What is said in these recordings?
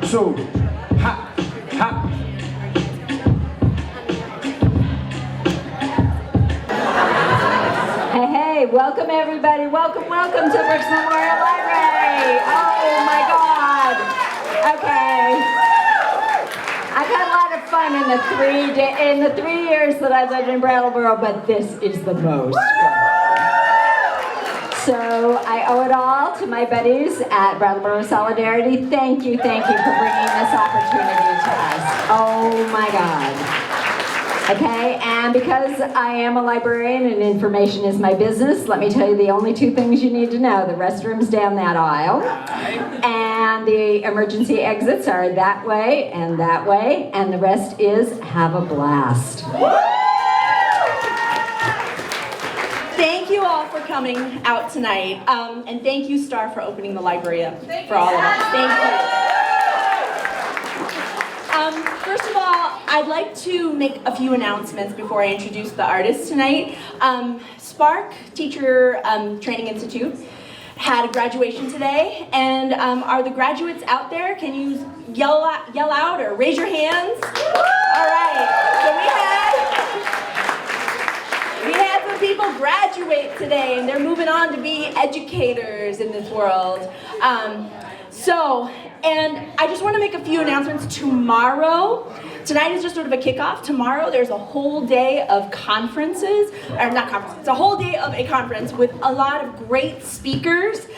So, ha, ha. Hey, welcome everybody. Welcome to Brooks Memorial Library. Oh my God. Okay. I've had a lot of fun in the 3 years that I've lived in Brattleboro, but this is the most fun. So I owe it all to my buddies at Brattleboro Solidarity. Thank you for bringing this opportunity to us. Oh my God. Okay, and because I am a librarian and information is my business, let me tell you the only two things you need to know. The restrooms down that aisle, and the emergency exits are that way, and the rest is have a blast. Thank you all for coming out tonight, and thank you, Star, for opening the library up for all of us. Thank you. First of all, I'd like to make a few announcements before I introduce the artists tonight. Spark Teacher Training Institute had a graduation today, and are the graduates out there? Can you yell out or raise your hands? All right, so we had some people graduate today, and they're moving on to be educators in this world. And I just want to make a few announcements tomorrow. Tonight is just sort of a kickoff. Tomorrow there's a whole day of conferences, or not conferences, it's a whole day of a conference with a lot of great speakers.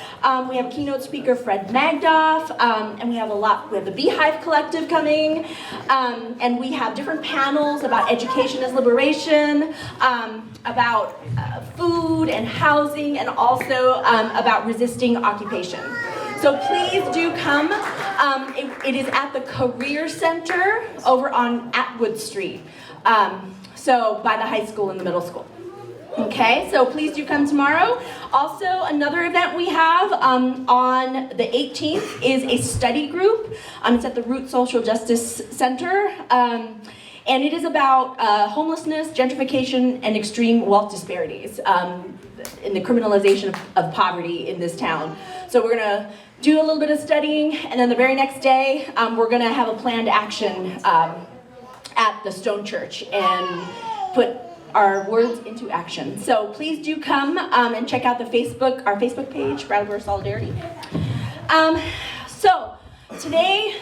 We have a keynote speaker, Fred Magdoff, and we have the Beehive Collective coming, and we have different panels about education as liberation, about food and housing, and also about resisting occupation. So please do come. It is at the Career Center over on Atwood Street. So by the high school and the middle school. Okay, so please do come tomorrow. Also, another event we have on the 18th is a study group. It's at the Root Social Justice Center. And it is about homelessness, gentrification, and extreme wealth disparities in the criminalization of poverty in this town. So we're gonna do a little bit of studying, and then the very next day, we're gonna have a planned action at the Stone Church and put our words into action. So please do come and check out our Facebook page, Brattleboro Solidarity. So today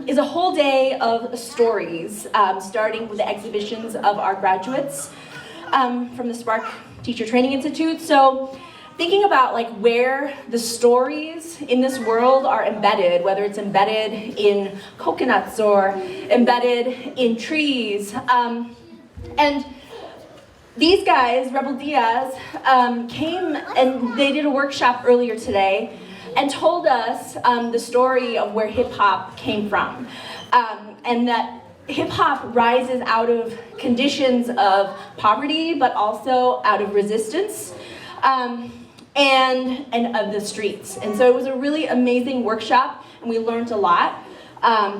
is a whole day of stories, starting with the exhibitions of our graduates from the Spark Teacher Training Institute. So thinking about where the stories in this world are embedded, whether it's embedded in coconuts or embedded in trees. And these guys, Rebel Diaz, came and they did a workshop earlier today and told us the story of where hip hop came from. And that hip hop rises out of conditions of poverty, but also out of resistance. And of the streets. And so it was a really amazing workshop, and we learned a lot.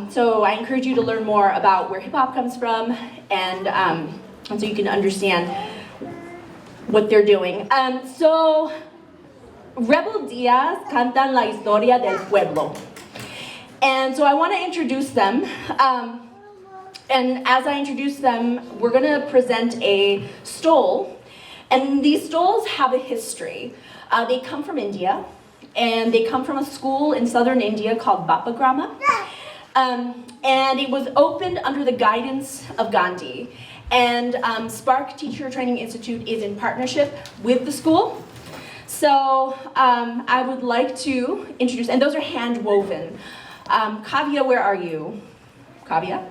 So I encourage you to learn more about where hip hop comes from, and so you can understand what they're doing. So Rebel Diaz cantan la historia del pueblo. And so I want to introduce them. And as I introduce them, we're gonna present a stole. And these stoles have a history. They come from India, and they come from a school in southern India called Bapagrama. And it was opened under the guidance of Gandhi. And Spark Teacher Training Institute is in partnership with the school. So I would like to introduce, and those are hand woven. Kavya, where are you? Kavya?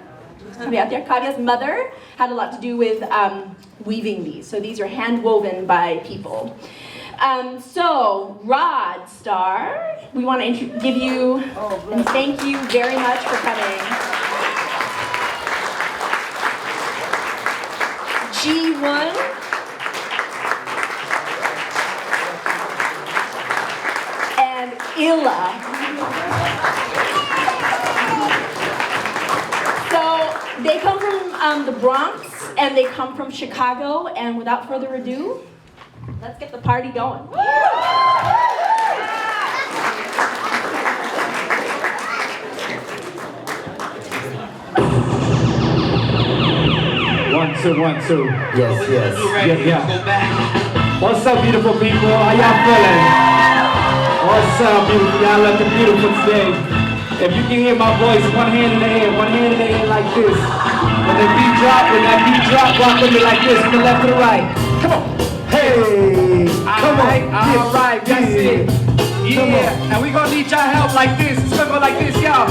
Kavya out there? Kavya's mother had a lot to do with weaving these. So these are hand woven by people. So, Rod Star, we want to give you, and thank you very much for coming. G1. And Illa. So, they come from the Bronx, and they come from Chicago, and without further ado, let's get the party going. 2, 1, 2. Yes, yes. Yeah. What's up, beautiful people? How y'all feeling? What's up, beautiful? Y'all looking beautiful today. If you can hear my voice, one hand in the air like this. When that beat drop, walk with me like this, from the left to the right. Come on. Hey, come on. All right, that's it. Yeah, and we gonna need y'all help like this. It's gonna go like this, y'all.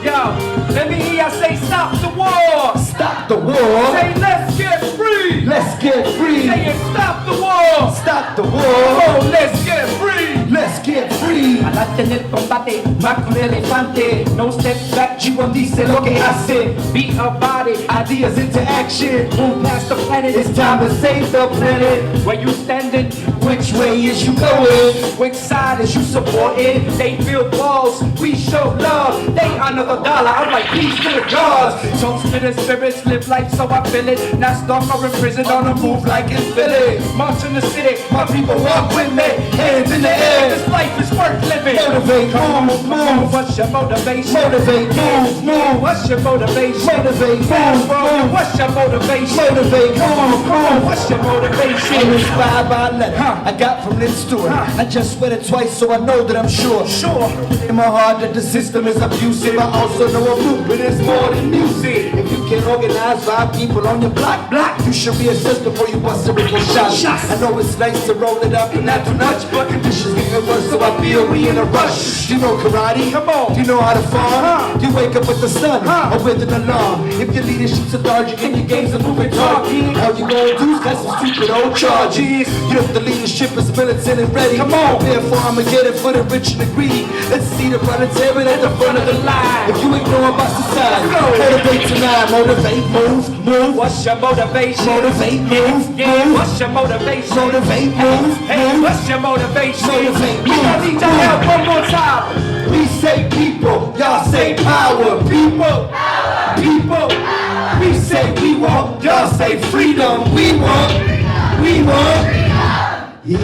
Yo, let me hear y'all say stop the war. Stop the war. Say let's get free. Let's get free. Say it, stop the war. Stop the war. Oh, let's get free. Let's get free. Adelante en el combate, va con el elefante. No step back, G1 dice lo que hace. Be about it, ideas into action. Move past the planet, It's time to save the planet. where you standing? Which way is you going? Which side is you supporting? They build walls, we show love. They honor the dollar, I'm like peace to the gods. Toast to the spirits, live life so I feel it. Not stuck or in prison on a move like in Philly. March in the city, my people walk with me. Hands in the air, this life is worth living. Motivate, move, move. What's your motivation? Motivate, move, move. What's your motivation? Motivate, move, move. What's your motivation? Motivate, move, move. What's your I'm motivation? inspired by a letter I got from this store. I just read it twice, so I know that I'm sure. Sure. In my heart that the system is abusive. I also know a movement is more than music. If you can organize 5 people on your block, you should reassess before you bust a ripple shot. I know it's nice to roll it up and not too much, but conditions getting worse, so I feel we in a rush. Do you know karate? Come on. Do you know how to farm? Do you wake up with the sun or with an alarm? If your leadership's lethargic and your game's a moving target, all you gonna do is got some stupid old charges. You know the leadership is militant and ready. Come on. Therefore I'ma get it for the rich and the greedy. Let's see the proletariat at the front of the line. If you ignore about society, motivate tonight. Motivate, move, move. What's your motivation? Motivate, move, Yeah, move. what's your motivation? Motivate, move, Hey, move. what's your motivation? Motivate, We gonna move, need your help one more time. We say people, y'all say power. People, people, We say we want, y'all say freedom. We want, yeah.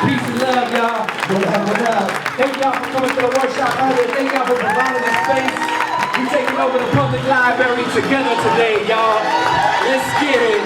peace and love, y'all. What up? Thank y'all for coming to the workshop earlier. Thank y'all for providing the space. We taking over the public library together today, y'all. Let's get it.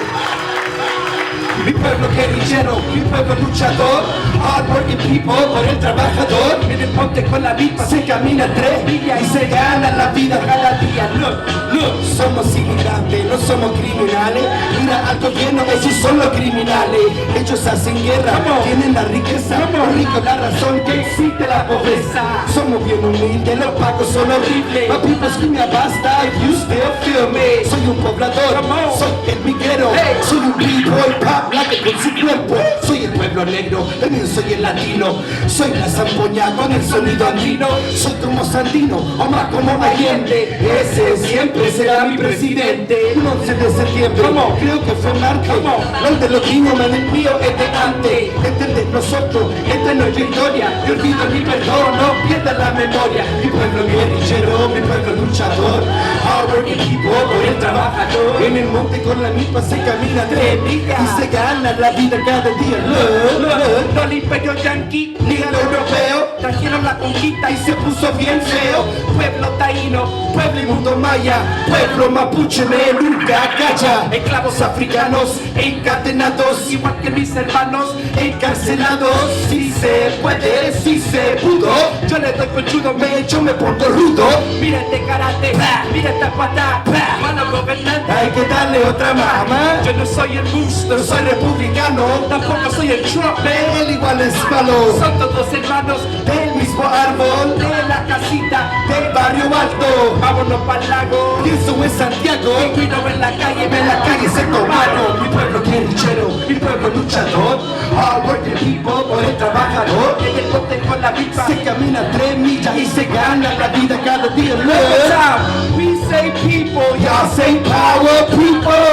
Mi pueblo guerrillero, mi pueblo luchador, hardworking people por el trabajador. En el ponte con la lipa, Se camina 3 millas y se gana la vida cada día. Look, somos inmigrantes, no somos criminales. Mira al gobierno, esos son los criminales. Ellos hacen guerra, tienen la riqueza. Los ricos la razón que existe la pobreza. Somos bien humildes, los pacos son horribles. My people scream ya basta if you still feel me. Soy un poblador, soy el miguero. Soy un b-boy pop like con su cuerpo. Soy el pueblo negro, también soy el latino. Soy la zampoña con el sonido andino. Soy como Sandino, o más como Allende. Ese siempre será mi presidente. Un 11 de septiembre, creo que fue marca. Los de los niños me el mío es de antes. Entender nosotros, esta es nuestra historia. Yo olvido mi perdón, no pierdas la memoria. Mi pueblo guerrillero, mi pueblo luchador. Hardworking people por el trabajador. En el monte con la misma se camina 3 millas y se gana la vida cada día. Look, no el imperio yanqui, ni el europeo trajeron la conquista y se puso bien feo. pueblo taíno, Pueblo y mundo maya, pueblo mapuche me nunca calla. esclavos Africanos encadenados, igual que mis hermanos. encarcelados. Si se puede, si se pudo. Yo le doy con judo, Yo me pongo rudo. mira este karate, mira esta pata, mano gobernante. Hay que darle otra mamá. Yo no soy el Bush, No soy republicano, tampoco soy el Trump, él igual es malo. son todos hermanos Del mismo árbol, de la casita, del barrio alto. vámonos pa'l lago. Pienso en Santiago, Pingüino en la calle, en la calle se tomaron. Mi pueblo guerrillero, mi pueblo luchador. Hardworking people por el trabajador. en el ponte con la pipa. Se camina 3 millas y se gana la vida cada día. One Look, time, we say people, y'all say power, people,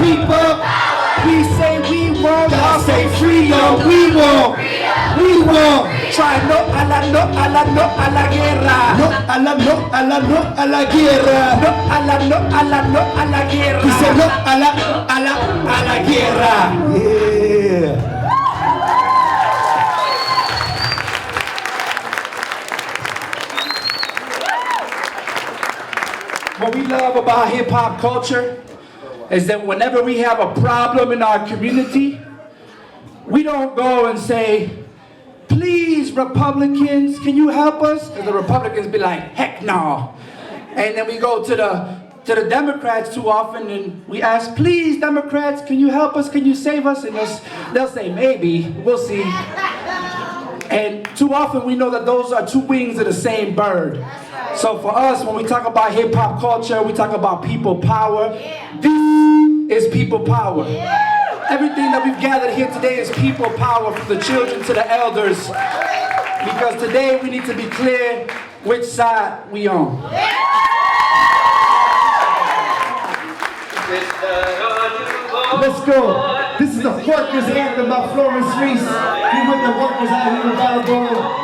people. we say we want, Y'all say freedom, we want. try no a la, no a la, no a la guerra. No a la, no a la, no a la guerra. No a la, no a la, no a la guerra. Dice no a la, a la guerra. Yeah. what we love about hip hop culture is that whenever we have a problem in our community, we don't go and say, please Republicans, can you help us? Because the Republicans be like, heck no. And then we go to the Democrats too often and we ask, please Democrats, can you help us? Can you save us? And they'll say, maybe, we'll see. And too often we know that those are two wings of the same bird. So for us, when we talk about hip hop culture, we talk about people power. This is people power. Everything that we've gathered here today is people power, from the children to the elders. Because today we need to be clear which side we on. Let's go. This is the workers anthem by Florence Reese. We with the workers out here in Brattleboro.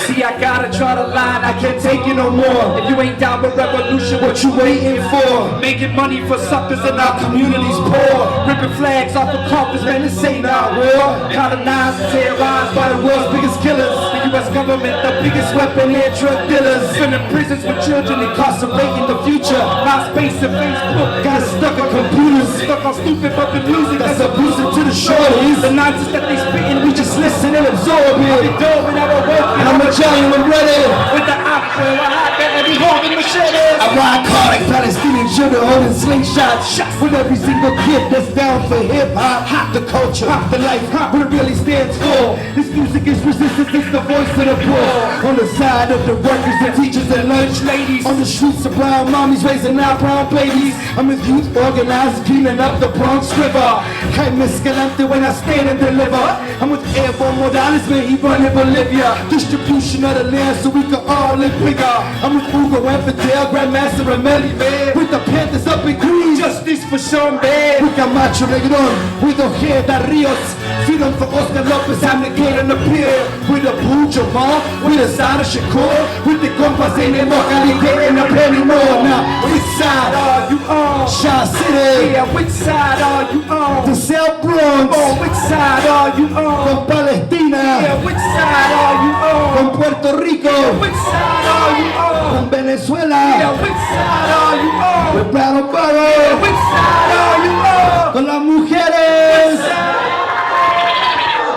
See, I gotta try the line, I can't take it no more. If you ain't down with revolution, what you waiting for? Making money for suckers in our communities poor. Ripping flags off of coffins, man, this ain't our war. Colonized and terrorized by the world's biggest killers. The US government, the biggest weapon and drug dealers. Filling prisons with children, incarcerating the future. MySpace and Facebook, got us stuck on computers. Stuck on stupid bumping music that's abusive to the shorties. The nonsense that they spitting, we just listen and absorb it. I'll be dope and I don't work it. I'm a giant, I'm ready. With the opera, I hide that every hog in machetes. I ride car like Palestinian children holding slingshots. With every single kid that's down for hip hop. Hop the culture, hop the life, hop what it really stands for. This music is resistance, it's the voice of the poor. On the side of the workers, the teachers and lunch ladies. On the streets of brown mommies raising our brown babies. I'm with youth organizers cleaning up the Bronx River. Caime Escalante when I stand and deliver. I'm with Evo Morales when he run in Bolivia. Distribution of the land so we can all live bigger. I'm with Hugo and Fidel, Grandmaster and Melly Man. With the Panthers up in Queens. Justice for Sean Baird. With Camacho Negrón, with Ojeda Rios. Freedom for Oscar Lopez, I'm the kid on the pier. With the Boo Jamal, with the Sada Shakur. With the compas in the Mocalite and the Penny More. Now, which side are you on? Shaw City. Yeah, which side are you on? The South Bronx. Oh, which side are you on? From Palestina. Yeah, which side are you on? From Puerto Rico. Yeah, which side are you on? From Venezuela. Yeah, which side are you on? With Brattleboro. Yeah, which side are you on? Con las mujeres.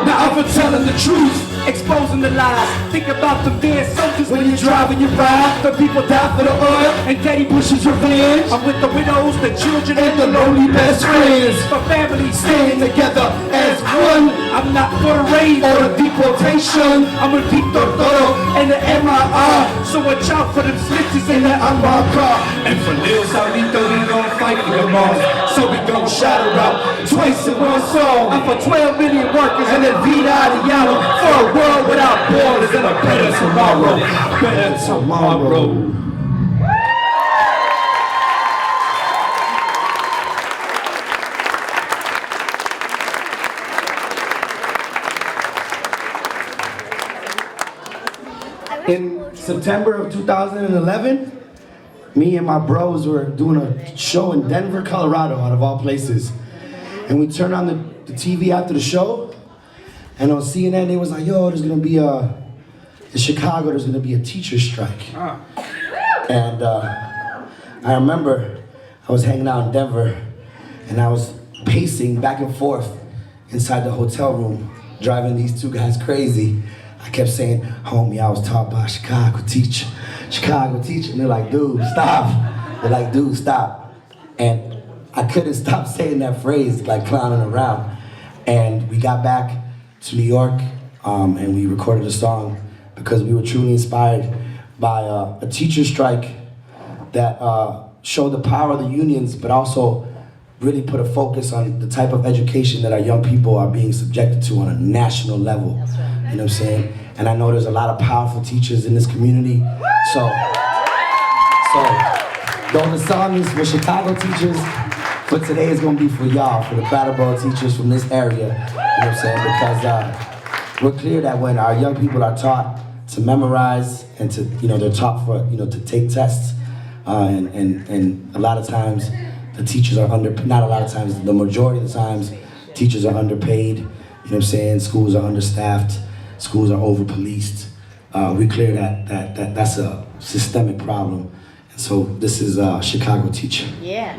Now I'm for telling the truth, exposing the lies. Think about the dead soldiers When you drive and you ride, the people die for the oil. and Daddy Bush's revenge. I'm with the widows, the children, And the lonely best friends. for families Staying together as one. I'm not for the raid Or the deportation. I'm with Victor Toro and the MIR. So watch out for them snitches in the Unmarked car. And for Lil Salito, we gon' fight for your moms. So we gon' shout her out twice in one song. I'm for 12 million workers and then Vida Diallo. For a world without borders and a better tomorrow. Better tomorrow. In September of 2011, me and my bros were doing a show in Denver, Colorado, out of all places. And we turned on the TV after the show, and on CNN they was like, yo, there's gonna be in Chicago, there's gonna be a teacher strike. And I remember I was hanging out in Denver, and I was pacing back and forth inside the hotel room, driving these two guys crazy. I kept saying, homie, I was taught by a Chicago teacher. And they're like, dude, stop. They're like, dude, stop. And I couldn't stop saying that phrase, like clowning around. And we got back to New York, and we recorded a song because we were truly inspired by a teacher strike that showed the power of the unions, but also really put a focus on the type of education that our young people are being subjected to on a national level. That's right. You know what I'm saying? And I know there's a lot of powerful teachers in this community. So though the song is for Chicago teachers, but today is gonna be for y'all, for the Brattleboro teachers from this area. You know what I'm saying? Because we're clear that when our young people are taught to memorize and to, they're taught for, to take tests, and a lot of times the teachers are not a lot of times, the majority of the times, teachers are underpaid. You know what I'm saying? Schools are understaffed. Schools are over-policed. we clear that's a systemic problem. And so this is Chicago Teacher. Yeah.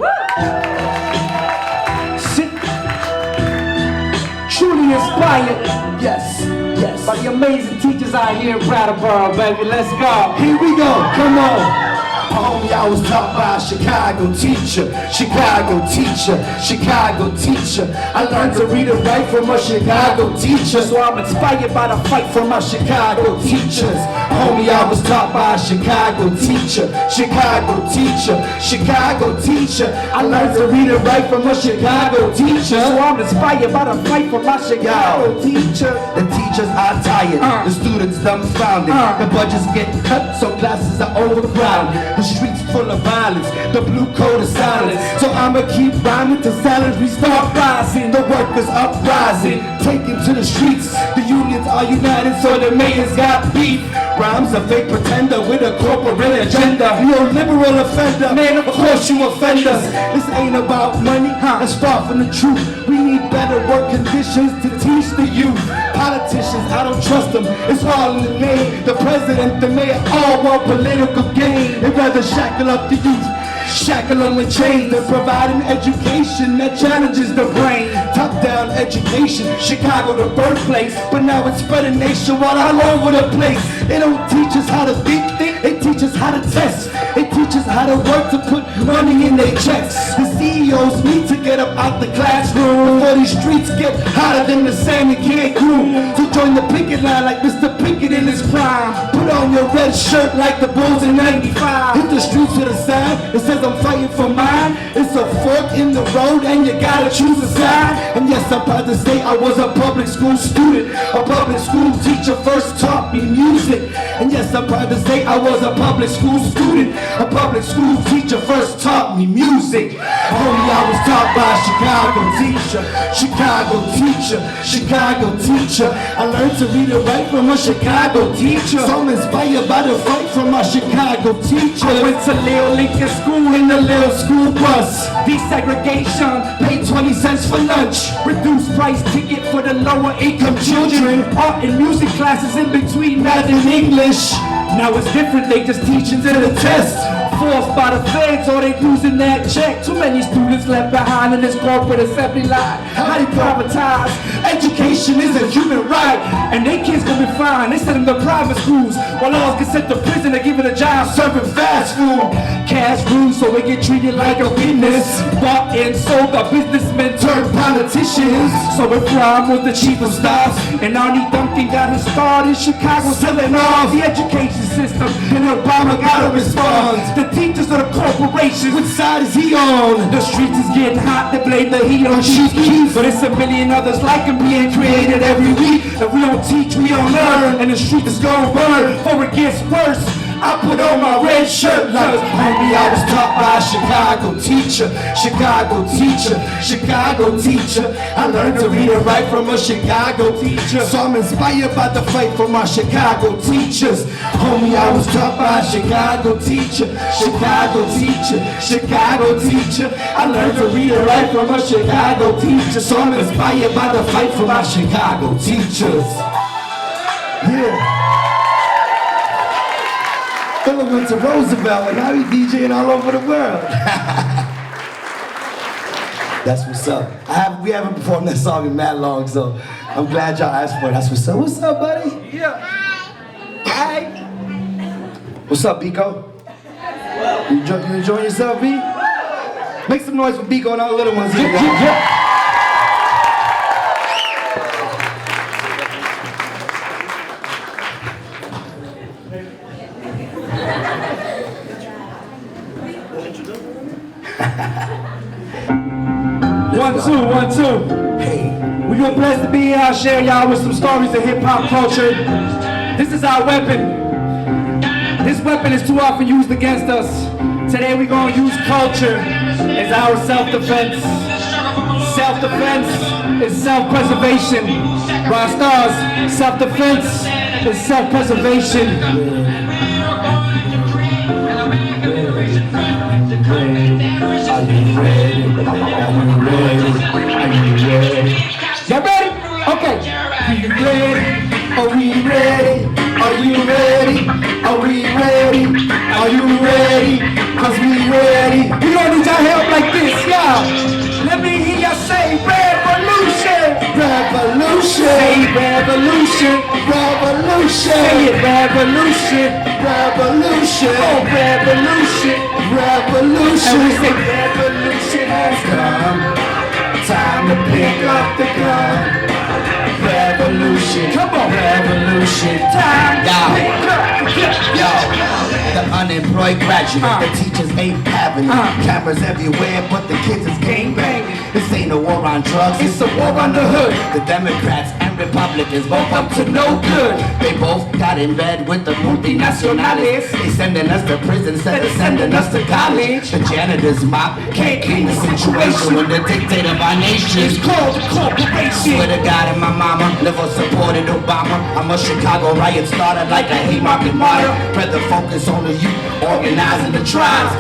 Truly inspired, yes, by the amazing teachers out here in Brattleboro, baby. Let's go. Here we go, come on. Homie, I was taught by a Chicago teacher, Chicago teacher, Chicago teacher. I learned to read and write from a Chicago teacher, so I'm inspired by the fight from my Chicago teachers. Homie, I was taught by a Chicago teacher, Chicago teacher, Chicago teacher. I learned to read and write from a Chicago teacher, so I'm inspired by the fight from my Chicago teacher. The teachers are tired, the students dumbfounded, the budgets get cut, so classes are overcrowded. The streets full of violence, the blue coat is silence. So I'ma keep rhyming till salaries start rising. The workers uprising, taken to the streets. The unions are united, so the mayors got beef. Rhymes a fake pretender with a corporate agenda. You're a liberal offender, man, of course you offend us. This ain't about money, that's far from the truth. We need better work conditions to teach the youth. Politicians, I don't trust them, it's all in the name. The president, the mayor, all want political gain. They rather shackle up the youth, shackle them with chains. They're providing education that challenges the brain. Top-down education, Chicago the birthplace, but now it's spreading nationwide all over the place. They don't teach us how to think, they teach us how to test. They teach us how to work to put money in their checks. The CEOs need to get up out the classroom before these streets get hotter than the sand in Cancun. So join the picket line like Mr. Pickett in his prime. Put on your red shirt like the Bulls in '95. Hit the streets with a sign that says I'm fighting for mine. It's a fork in the road and you gotta choose a side. And yes, I'm proud to say I was a public school student. A public school teacher first taught me music. And yes, I'm proud to say I was a public school student. A public school teacher first taught me music. Homie, I was taught by a Chicago teacher, Chicago teacher, Chicago teacher. I learned to read and write from a Chicago teacher, so I'm inspired by the fight from my Chicago teacher. I went to Lil Lincoln School in the little school bus. Desegregation, Pay 20 cents for lunch. reduced price ticket for the lower income children. Art and music classes in between math Math and English. Now it's different, they just teaching to the test. Forced by the feds or they losing that check. Too many students left behind in this corporate assembly line. How they privatize? Education is a human right. And they kids gonna be fine, they send them to private schools. While ours get sent to prison, they give it a job Serving fast food. cash rules so we get treated like a witness. Bought and sold by businessmen Turn politicians. So if rhyme was the chief of staff, and Arnie Duncan got his start in Chicago selling off the education system, And Obama gotta respond. the teachers of the corporations. Which side is he on? The streets is getting hot, they blame the heat on Chief Keef. But it's a million others like him being created every week. If we don't teach, we don't learn, and the street is gonna burn before it gets worse. I put on my red shirt like homie, I was taught by a Chicago teacher, Chicago teacher, Chicago teacher. I learned to read and write from a Chicago teacher, so I'm inspired by the fight for my Chicago teachers. Homie, I was taught by a Chicago teacher, Chicago teacher, Chicago teacher. I learned to read and write from a Chicago teacher, so I'm inspired by the fight for my Chicago teachers. Yeah. Philip went to Roosevelt and now he's DJing all over the world. That's what's up. We haven't performed that song in that long, so I'm glad y'all asked for it. That's what's up. What's up, buddy? Yeah. Hi. What's up, Biko? You enjoying yourself, B? Make some noise for Biko and all the little ones here. Yeah. One, two. Hey. We are blessed to be here. I'll share y'all with some stories of hip-hop culture. This is our weapon. This weapon is too often used against us. Today we're gonna use culture as our self-defense. Self-defense is self-preservation. Rock stars, self-defense is self-preservation. Y'all ready? Okay. Are we ready? Are we ready? Are you ready? Are we ready? Are you ready? Cause we ready. We don't need your help like this, y'all. Let me hear you say revolution. Revolution. Say revolution. Revolution. Say it, revolution. Revolution. Oh, revolution. Revolution. And we say revolution has come. Time to pick up the gun. Revolution. Come on. Revolution. Time to Yo. pick up the gun. Yo. The unemployed graduate, the teachers ain't having it. Cameras everywhere, but the kids is gang banging. This ain't a war on drugs, it's a war on the hood. The Democrats and Republicans both up to no good. They both got in bed with the multinationales. They sending us to prison instead of sending us to college. The janitors mob can't clean the situation when the dictator of our nation is called a corporation. Swear to God and my mama never supported Obama. I'm a Chicago riot starter like a Haymarket martyr. Rather focus on the youth, organizing the tribes.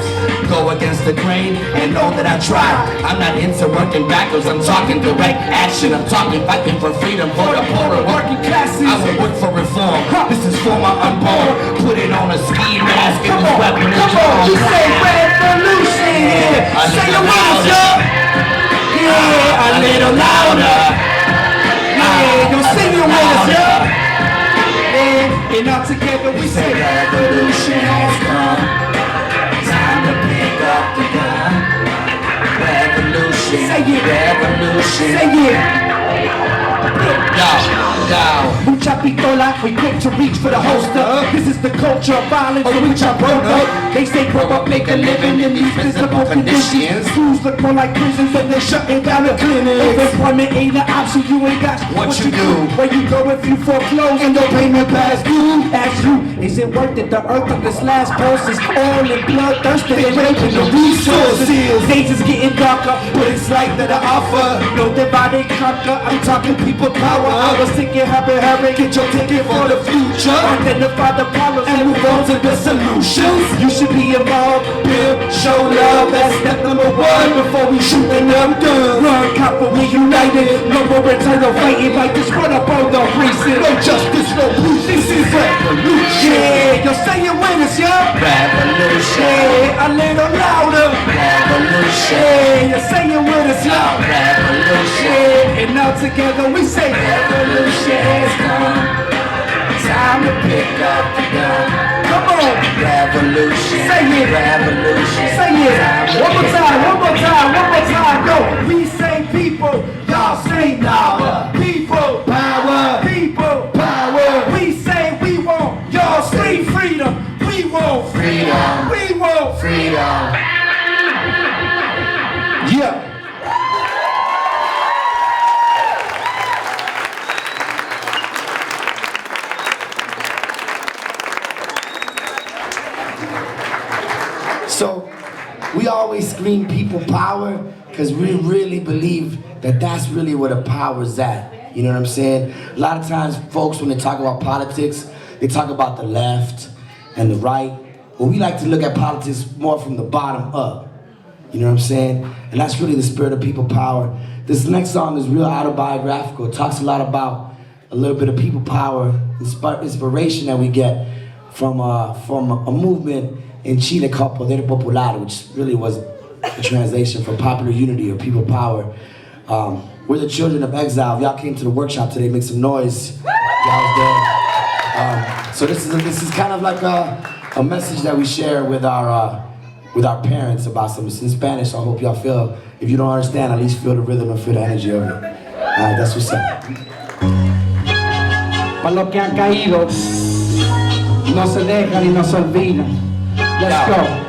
Go against the grain and know that I tried. I'm not into working backwards, I'm talking direct action. I'm talking fighting for freedom for the poor and working classes. I will work for reform. This is for my unborn. Put it on a ski mask and this weapon is drawn. You say revolution. Say your words, y'all. Yeah, a little louder. Yeah, you sing your words, y'all. And all together we say revolution has come. Time to pick up the gun. Revolution. Say it. Revolution. Say it. Yo. Mucha pistola, we quick to reach for the holster. This is the culture of violence in which I grown up. They say grow up, make a living in these miserable conditions. Schools look more like prisons and they're shutting down the clinics. Employment ain't an option, you ain't got what you do. Where you go if you foreclose and no payment past due. Ask you, is it worth it? The earth of this last pulse is oil and bloodthirsty. They raping the resources. Days is getting darker, but it's light that I offer. No divide and conquer, I'm talking people power. I was thinking, hurry, get your ticket for the future. Identify the problems and move on to the solutions. You should be involved, build, show love. That's step number one before we shoot and I'm done. Run, copper, we united. No more eternal fighting like this. Run up on the precinct. No justice, no peace. This is revolution. Yeah, you're saying winners, y'all. Revolution. Yeah, a little louder. Revolution. Yeah, you're saying winners, y'all. Revolution. Yeah, and now together we say revolution has come. Time to pick up the gun. Come on. Revolution. Say it. Revolution. Say it. One more time. Go. We say people, y'all say power. People, power. People, power. We say we want, y'all scream freedom. We want Freedom. We want Freedom. Yeah. So we always scream people power because we really believe that that's really where the power's at. You know what I'm saying? A lot of times folks, when they talk about politics, they talk about the left and the right. But we like to look at politics more from the bottom up. You know what I'm saying? And that's really the spirit of people power. This next song is real autobiographical. It talks a lot about a little bit of people power, inspiration that we get from a movement in Chile called Poder Popular, which really was a translation for popular unity or people power. We're the children of exile. If y'all came to the workshop today, make some noise. Y'all was there. So this is kind of like a message that we share with our parents about something. It's in Spanish, so I hope y'all feel, if you don't understand, at least feel the rhythm and feel the energy of it. That's what's up. Para los que han caído, no se dejan y no se olvidan. Let's go.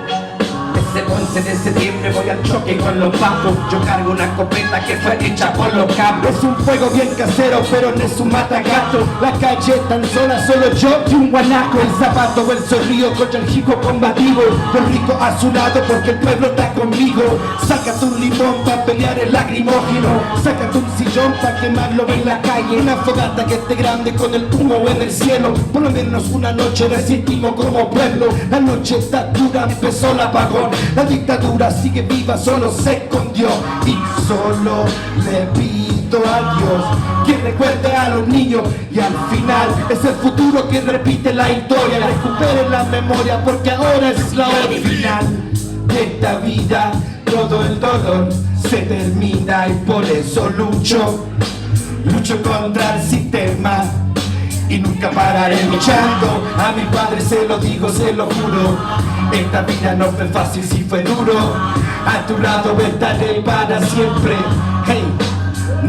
Este 11 de septiembre voy al choque con los patos. Yo cargo una escopeta que fue hecha por los campos. Es un fuego bien casero, pero no es un matagato. La calle tan sola, solo yo y un guanaco. El zapato, el sonrío contra el hijo combativo. El rico a su lado porque el pueblo está conmigo. Sácate un limón para pelear el lacrimógeno. Sácate un sillón para quemarlo en la calle. Una fogata que esté grande con el humo en el cielo. Por lo menos una noche resistimos como pueblo. La noche está dura, empezó el apagón. La dictadura sigue viva, solo se escondió. Y solo le pido pido a Dios que recuerde a los niños y al final es el futuro que repite la historia. Recuperen la memoria porque ahora es la hora final de esta vida. Todo el dolor se termina y por eso lucho contra el sistema y nunca pararé luchando. A mi padre se lo digo, se lo juro, esta vida no fue fácil, si fue duro. A tu lado estaré para siempre, hey,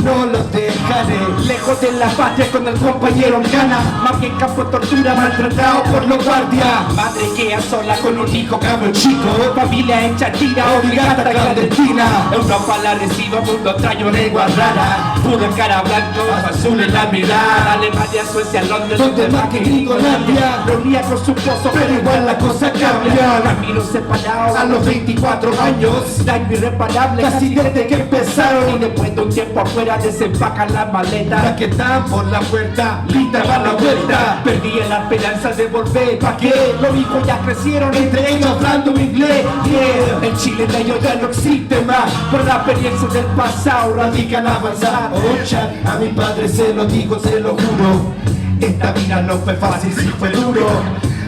no los dejaré. Lejos de la patria con el compañero gana, más bien campo de tortura, maltratado por los guardias. Madre que sola con un hijo cabro chico, familia hecha tira, obligada clandestina. Europa la recibe, mundo extraño, lengua rara, pura cara blanco, azul en la mirada. Alemania, Suecia, Londres, donde más que Gringolandia. Reunía con su esposo, pero igual la cosa cambia. Caminos separados a los 24 años, daño irreparable casi desde que empezaron. Y después de un tiempo afuera desempacan las maletas, las que están por la puerta, lista para la vuelta. Perdí la esperanza de volver, ¿pa' qué? Los hijos ya crecieron, entre ellos hablando inglés, yeah. El Chile de ellos ya no existe más, por la experiencia del pasado radican avanzar. Ocha, a mi padre se lo digo, se lo juro, esta vida no fue fácil, si fue duro.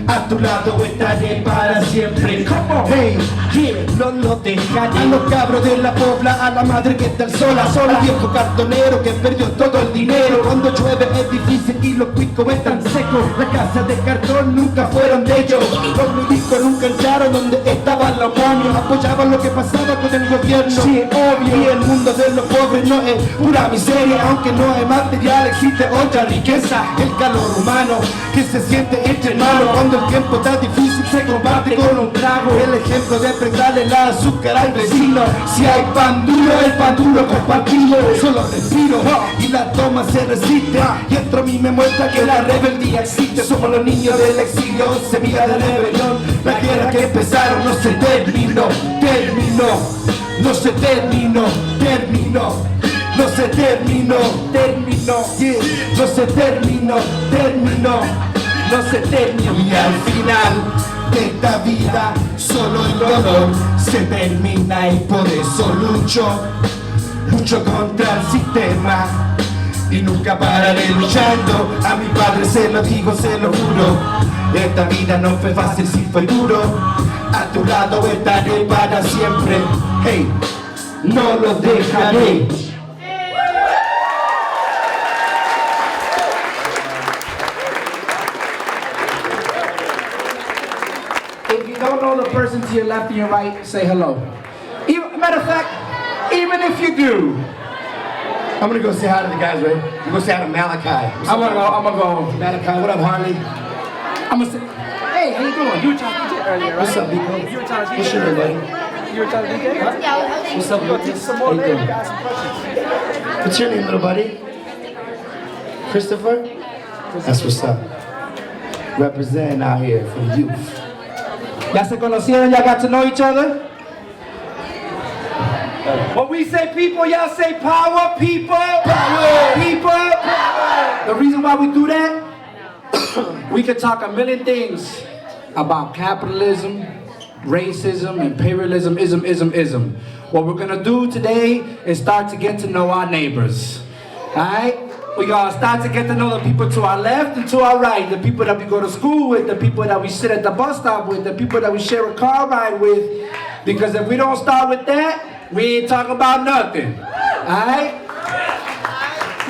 A tu lado estaré para siempre. Hey, yeah, no lo dejaré. A los cabros de la pobla, a la madre que está sola, al viejo cartonero que perdió todo el dinero. Cuando llueve es difícil y los cuicos están secos. Las casas de cartón nunca fueron de ellos. Los milicos nunca entraron donde estaban los momios. Apoyaban lo que pasaba con el gobierno. Sí, obvio. Y el mundo de los pobres no es pura miseria. Aunque no hay material, existe otra riqueza. El calor humano que se siente entre manos. Cuando el tiempo está difícil se combate con un trago. El ejemplo de prestarle el azúcar al vecino. Si hay pan duro, el pan duro compartido. Solo respiro y la toma se resiste. Y dentro a mí me muestra que la rebeldía existe. Somos los niños del exilio, semilla de rebelión. La guerra que empezaron no se terminó, no se terminó, no se terminó, yeah. No se terminó, no se terminó. Y al final de esta vida solo el dolor se termina y por eso lucho contra el sistema y nunca pararé luchando. A mi padre se lo digo, se lo juro, esta vida no fue fácil, si fue duro. A tu lado estaré para siempre, hey, no los dejaré. If you don't know the person to your left and your right, say hello. Matter of fact, even if you do, I'm gonna go say hi to the guys, right? I'm gonna say hi to Malachi. I'm gonna go. Malachi, what up, Harley? I'm gonna say, hey, how you doing? You were trying to DJ earlier, right? What's up, Nico? You were trying to DJ What's your name, earlier. buddy? You were trying to DJ? Huh? What's up, We're gonna teach Lucas? some more How you later. doing? You got some questions. What's your name, little buddy? Christopher? That's what's up. Representing out here for the youth. Y'all se conocieron, y'all got to know each other? When we say people, y'all say power, people. Power, people. Power. The reason why we do that, we could talk a million things about capitalism, racism, imperialism, ism. What we're gonna do today is start to get to know our neighbors. Alright? We're gonna start to get to know the people to our left and to our right, the people that we go to school with, the people that we sit at the bus stop with, the people that we share a car ride with. Because if we don't start with that, we ain't talking about nothing. Alright?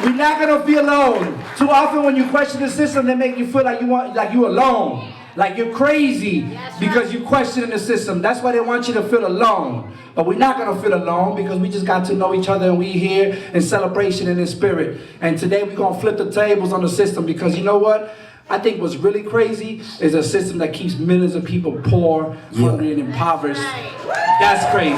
We're not gonna be alone. Too often when you question the system, they make you feel like you're alone. Like you're crazy because you question the system. That's why they want you to feel alone. But we're not gonna feel alone because we just got to know each other and we here in celebration and in spirit. And today we're gonna flip the tables on the system because you know what? I think what's really crazy is a system that keeps millions of people poor, hungry, and impoverished. That's crazy.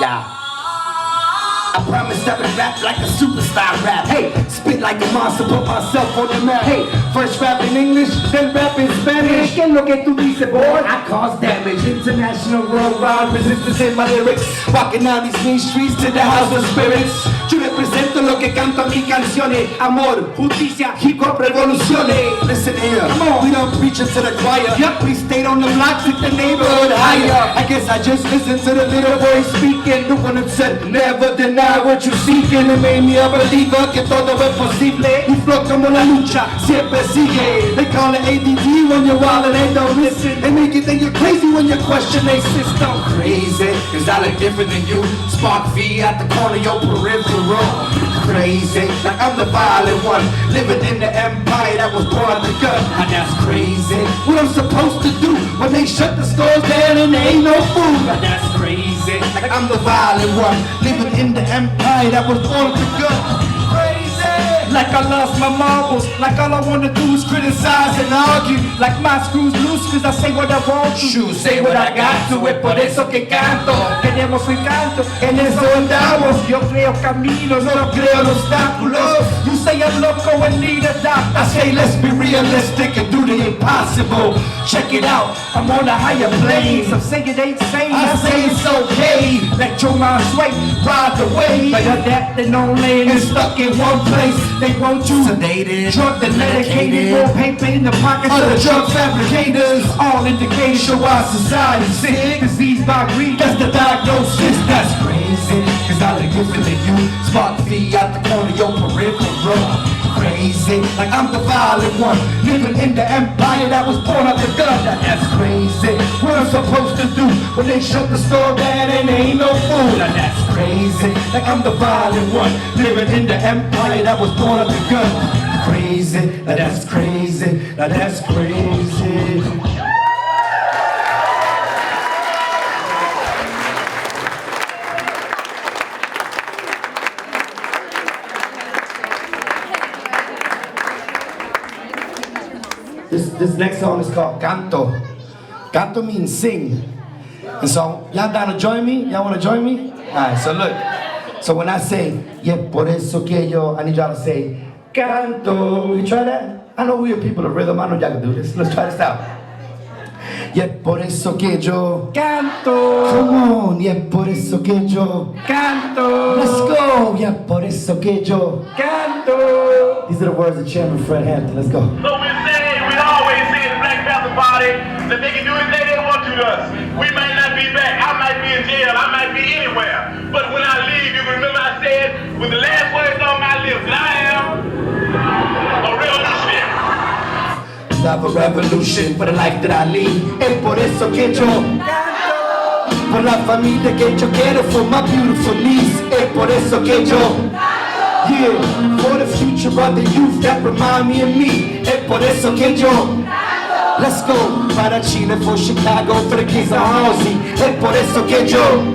Yeah. I promise I would rap like a superstar rap. Hey, spit like a monster, put myself on the map. Hey, first rap in English, then rap in Spanish. ¿Qué es lo que tú dices, boy? I cause damage, international, worldwide resistance in my lyrics. Walking down these main streets to the house of spirits. Yo represento lo que que canto mis canciones. Amor, justicia, hip hop, revoluciones. Listen here, come on, we don't preach it to the choir. Yup, we stayed on the blocks with the neighborhood higher. I guess I just listened to the little boy speaking. The one that said, never deny what you seeking. It made me a believer que todo es posible. Y flow como la lucha, siempre sigue. They call it ADD when you're wild and they don't listen. They make you think you're crazy when you question their system. Crazy, cause I look different than you. Spark V at the corner of your peripheral. Crazy, like I'm the violent one. Living in the empire that was born of the gun. And that's crazy. What I'm supposed to do when they shut the stores down and there ain't no food. And that's crazy, like I'm the violent one. Living in the empire that was born of the gun. Like I lost my marbles, like all I wanna do is criticize and argue. Like my screws loose, cause I say what I want to. Say what I got to, es por eso que canto. Tenemos un canto, en eso andamos. Yo creo caminos, no creo obstáculos. You say I'm loco and need a doctor. I say let's be realistic and do the impossible. Check it out, I'm on a higher plane. Some say it ain't sane, I say it's okay. let your mind sway, Ride the wave. but adapting only And stuck in one place. they want you Sedated, drunk and medicated, more paper in the pockets Other of the drug fabricators. all indicators show our society sick, disease by greed, That's the diagnosis. That's crazy, cause I look different than you. Spark V out the corner of your peripheral. Crazy, like I'm the violent one. Living in the empire that was born of the gun. That's crazy. What I'm supposed to do when they shut the store down and there ain't no food. That's crazy, like I'm the violent one. Living in the empire that was born of the gun. Crazy, now that's crazy, now that's crazy. This next song is called Canto. Canto means sing. And so, y'all down to join me? Y'all want to join me? Alright, so look. So when I say, yeah, por eso que yo, I need y'all to say, Canto. You try that? I know we are people of rhythm. I know y'all can do this. Let's try this out. Yeah, por eso que yo. canto, Come on, yeah, por eso que yo. canto, Let's go. Yeah, por eso que yo. canto. These are the words of Chairman Fred Hampton. Let's go. So we always say at the Black Panther Party that they can do anything they want to us. We might not be back. I might be in jail. I might be anywhere. But when I leave, you can remember I said with the last words on my lips that I am a revolutionary. Have a revolution for the life that I lead. Es por eso que yo. Por la familia que yo quiero, for my beautiful niece. Es por eso que yo. Yeah, for the future of the youth that remind me of me. Es por eso que yo. Let's go. Para Chile, for Chicago, for the kids of Halsey. Es por eso que yo.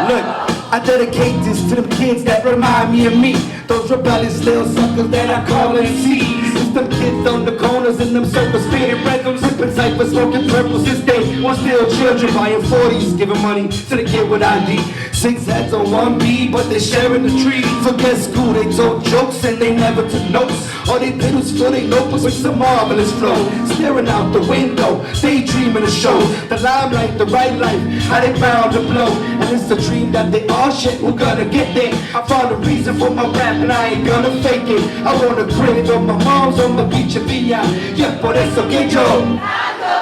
Look, I dedicate this to them kids that remind me of me. Those rebellious little suckers that I call MCs. It's them kids on the corners and them circles spinning rhythms, sipping cyphers, smoking purples. Since they were still children, buying 40s, giving money to the kid with ID. 6 hats on 1B, but they sharing the tree. Forget school, they told jokes and they never took notes. All they did was fill their notebooks with some marvelous flow. Staring out the window, daydreaming the show. The limelight, the right life, how they bound to blow. And it's a dream that they all shit, who gonna get there? I found a reason for my rap and I ain't gonna fake it. I want a crib on my mom's on the beach of Villa. Yeah, por eso que yo.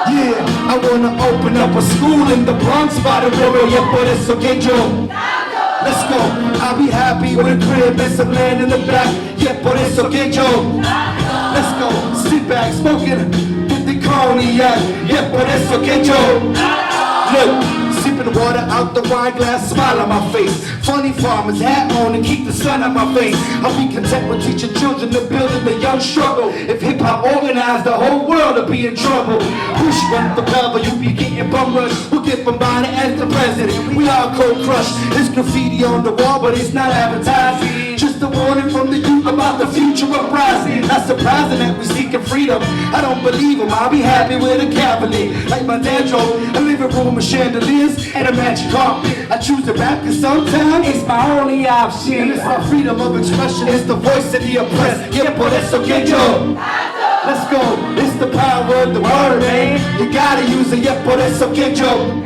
Yeah, I wanna open up a school in the Bronx by the river. Yeah, por eso que yo. Let's go. I'll be happy with a crib and some land in the back. Yeah, por eso que yo. Let's go. Sit back, smoking with the cognac. Yeah, por eso que yo. Look. Sipping water out the wine glass, smile on my face. Funny farmer's hat on and keep the sun on my face. I'll be content with teaching children to build in the young struggle. If hip-hop organized, the whole world would be in trouble. Push run the cover, you be getting bum rush. We'll get bombarded as the president. We all cold crush. There's graffiti on the wall, but it's not advertising. Just a warning from the youth about the future uprising. Not surprising that we seeking freedom. I don't believe them. I'll be happy with a cabinet. Like my dad drove a living room with chandeliers and a magic carpet. I choose to rap cause sometimes It's my only option. and it's my freedom of expression. It's the voice of the oppressed. Yeah, por eso que yo. Let's go. It's the power of the word, man. You gotta use it. Yeah, por eso que yo.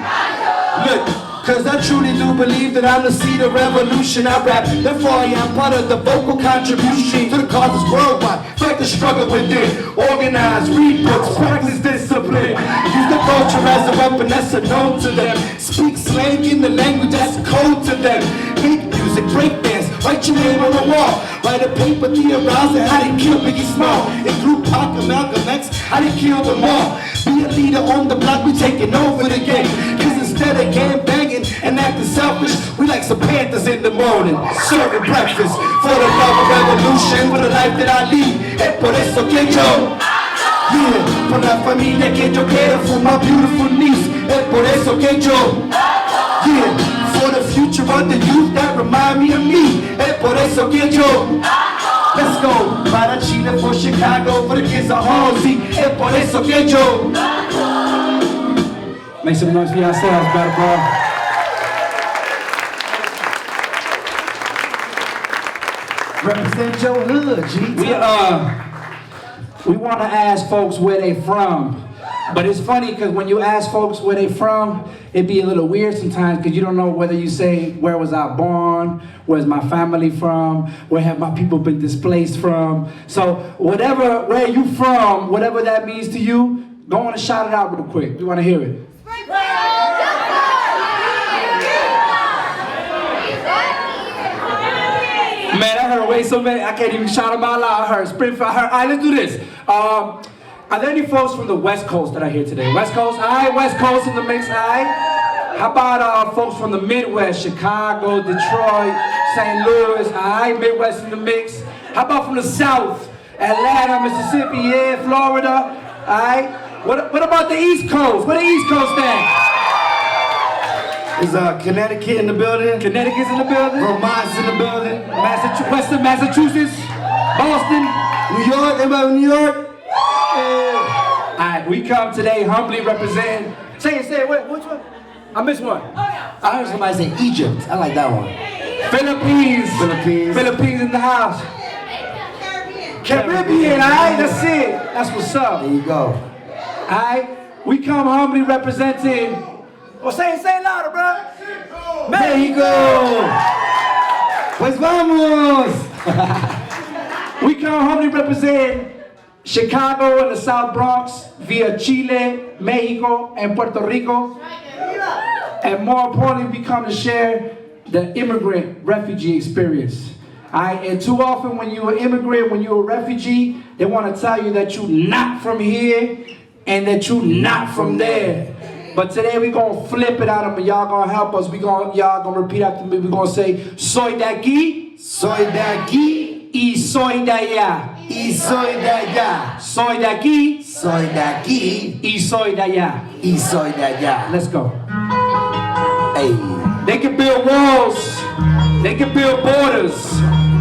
Look, Cause I truly do believe that I'm the seed of revolution. I rap, therefore I am part of the vocal contribution to the causes worldwide. Fight the struggle within, organize, read books, practice discipline. Use the culture as a weapon that's unknown to them. Speak slang in the language that's code to them. Make music, break dance, write your name on the wall. Write a paper, theorize and how they kill Biggie Small. Include Pac and Malcolm X, how they kill them all. Be a leader on the block, we taking over the game. Cause instead of gang banging and acting selfish, we like some Panthers in the morning, serving breakfast. For the love of revolution, for the life that I lead. Es por eso que yo, yeah, por la familia que yo quiero, for my beautiful niece. Es por eso que yo, yeah, for the future of the youth that remind me of me. Es por eso que yo, let's go. Para Chile, for Chicago, for the kids of Halsey. Es por eso que yo. Make some noise for yourselves, better bro. Represent your hood, G. We want to ask folks where they from. But it's funny because when you ask folks where they from, it'd be a little weird sometimes because you don't know whether you say, where was I born? Where's my family from? Where have my people been displaced from? So where you from, whatever that means to you, go on and shout it out real quick. We want to hear it. Man, I heard way so many, I can't even shout them out loud. I heard Springfield, I heard, all right, let's do this. Are there any folks from the West Coast that are here today? West Coast, all right, West Coast in the mix, all right. How about folks from the Midwest, Chicago, Detroit, St. Louis, all right, Midwest in the mix. How about from the South, Atlanta, Mississippi, yeah, Florida, all right. What about the East Coast? Where the East Coast at? Is Connecticut in the building? Connecticut's in the building. Vermont's in the building. Western Massachusetts, Boston, New York, everybody in New York? All right, we come today humbly representing. Say it, which one? I missed one. I heard somebody say Egypt. I like that one. Philippines in the house. Caribbean, all right, that's it. That's what's up. There you go. All right, we come humbly representing. Well, say it louder, bro. Mexico. Pues vamos. We come humbly represent Chicago and the South Bronx via Chile, Mexico, and Puerto Rico. And more importantly, we come to share the immigrant refugee experience. All right? And too often when you're an immigrant, when you're a refugee, they want to tell you that you're not from here and that you're not from there. But today we're going to flip it on them and y'all going to help us. Y'all going to repeat after me. We're going to say, soy de aquí, soy de aquí, y soy de allá. Y soy de allá. Soy de aquí, soy de aquí, y soy de allá. Y soy de allá. Let's go. Hey. They can build walls. They can build borders.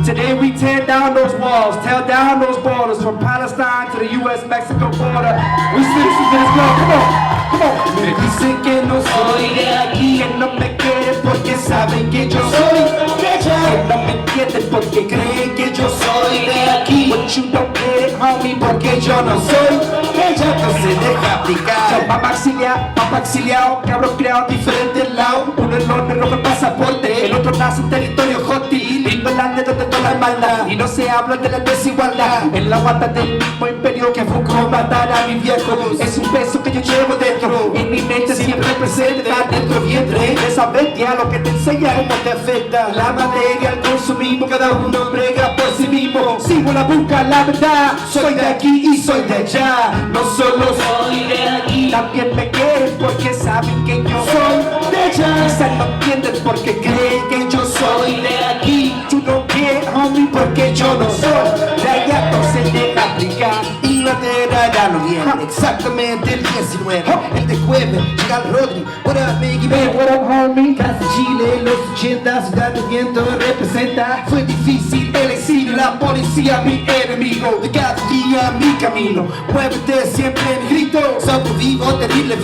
Today we tear down those walls, tear down those borders from Palestine to the U.S.-Mexico border. We citizens of this world. Come on. Me dicen que no soy de aquí, que no me quieren porque saben que yo soy de allá. Que no me entienden porque creen que yo soy de aquí. But you don't get it, homie, porque yo no soy de allá. No se deja aplicar. Papá exiliado, cabrón creado diferentes lados. Uno es lo negro con pasaporte, el otro nace en territorio hostil. Vivo en la donde toda la maldad y no se habla de la desigualdad. En la guata del mismo imperio que buscó matar a mi viejo. Es un peso que yo llevo dentro. En mi mente siempre presente, está dentro vientre. De saber ya lo que te enseña, cómo te afecta la materia, el consumismo. Cada uno brega por sí mismo. Sigo la busca, la verdad. Soy de aquí y soy de allá. No solo soy de aquí, también me quieren porque saben que yo soy de allá. Quizás no entienden porque creen que yo soy de aquí. You don't get it, homie, porque yo no soy de allá. No se deja aplicar. Inglaterra ya no viene. Exactamente el 19. El de jueves llega el Rodri. What up, Biggie Man? What up, homie? Casa Chile, los 80, Ciudad de Viento representa. Fue difícil el exilio, la policía mi enemigo. De cada día mi camino, muévete siempre en grito. Soplo vivo, terrible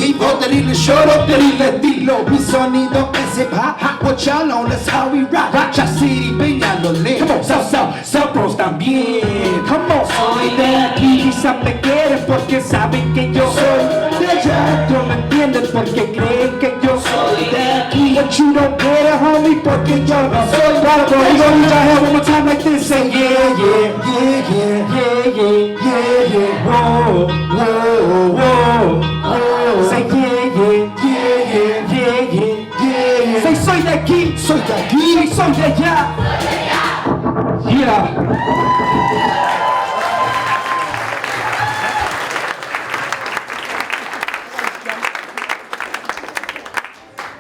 lloro, terrible estilo. Mi sonido es hip hop, what y'all know, that's how we rock. Racha City, Peñalolén. Come on, South Bronx también. Come on, soy de aquí. Quizás me quieren porque saben que yo soy de allá. No me entienden porque creen que yo soy de aquí. What But you don't get it, homie, porque yo no soy raro. We gon' need your hand one more time like this. Say yeah, yeah, yeah, yeah, yeah, yeah, yeah, yeah. Whoa, whoa, whoa, whoa. Say yeah, yeah, yeah, yeah, yeah, yeah, yeah. Say soy de aquí, soy de aquí, soy de allá. Yeah.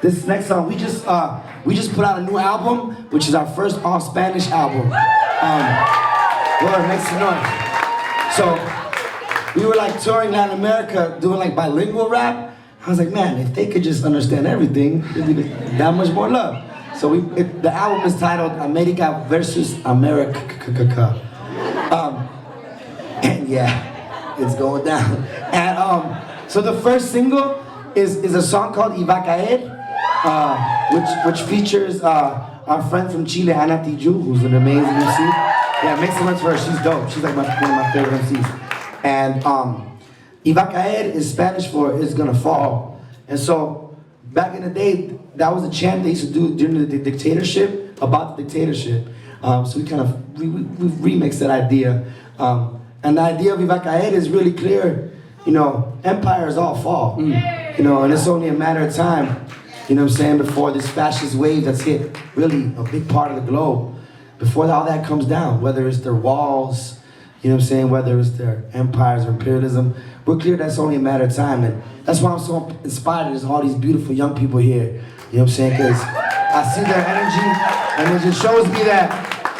This next song, we just put out a new album, which is our first all Spanish album. Lord, make some noise. So we were like touring Latin America, doing like bilingual rap. I was like, man, if they could just understand everything, it'd be that much more love. So the album is titled America versus America. And yeah, it's going down. And so the first single is a song called Y Va a Caer. Which features our friend from Chile, Ana Tijoux, who's an amazing MC. Yeah, make some noise for her. She's dope. She's like one of my favorite MCs. And Y Va a Caer is Spanish for "it's gonna fall." And so back in the day, that was a chant they used to do during the dictatorship, about the dictatorship. So we kind of we remixed that idea. And the idea of Y Va a Caer is really clear. You know, empires all fall. You know, and it's only a matter of time. You know what I'm saying? Before this fascist wave that's hit really a big part of the globe, before all that comes down, whether it's their walls, you know what I'm saying, whether it's their empires or imperialism, we're clear that's only a matter of time. And that's why I'm so inspired. There's all these beautiful young people here, you know what I'm saying? Because I see their energy, and it just shows me that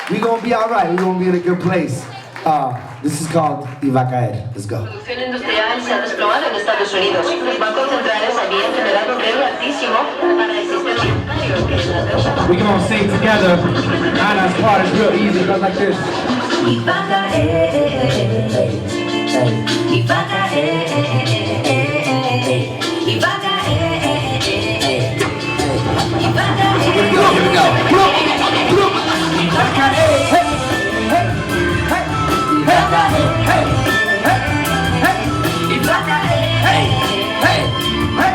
we're going to be all right. We're going to be in a good place. This is called Y Va a Caer. Let's go. La producción industrial se ha desplomado en Estados Unidos. Los bancos centrales habían generado un riesgo altísimo para el sistema bancario, que es la deuda. We gonna sing together. Anna's part is real easy. It goes like this. Y va a caer, y va a caer, y va a caer, y va a caer. Here we go. Y va a caer. Hey, hey, hey. Y va a caer. Hey, hey, hey. Y va a caer. Hey, hey, hey.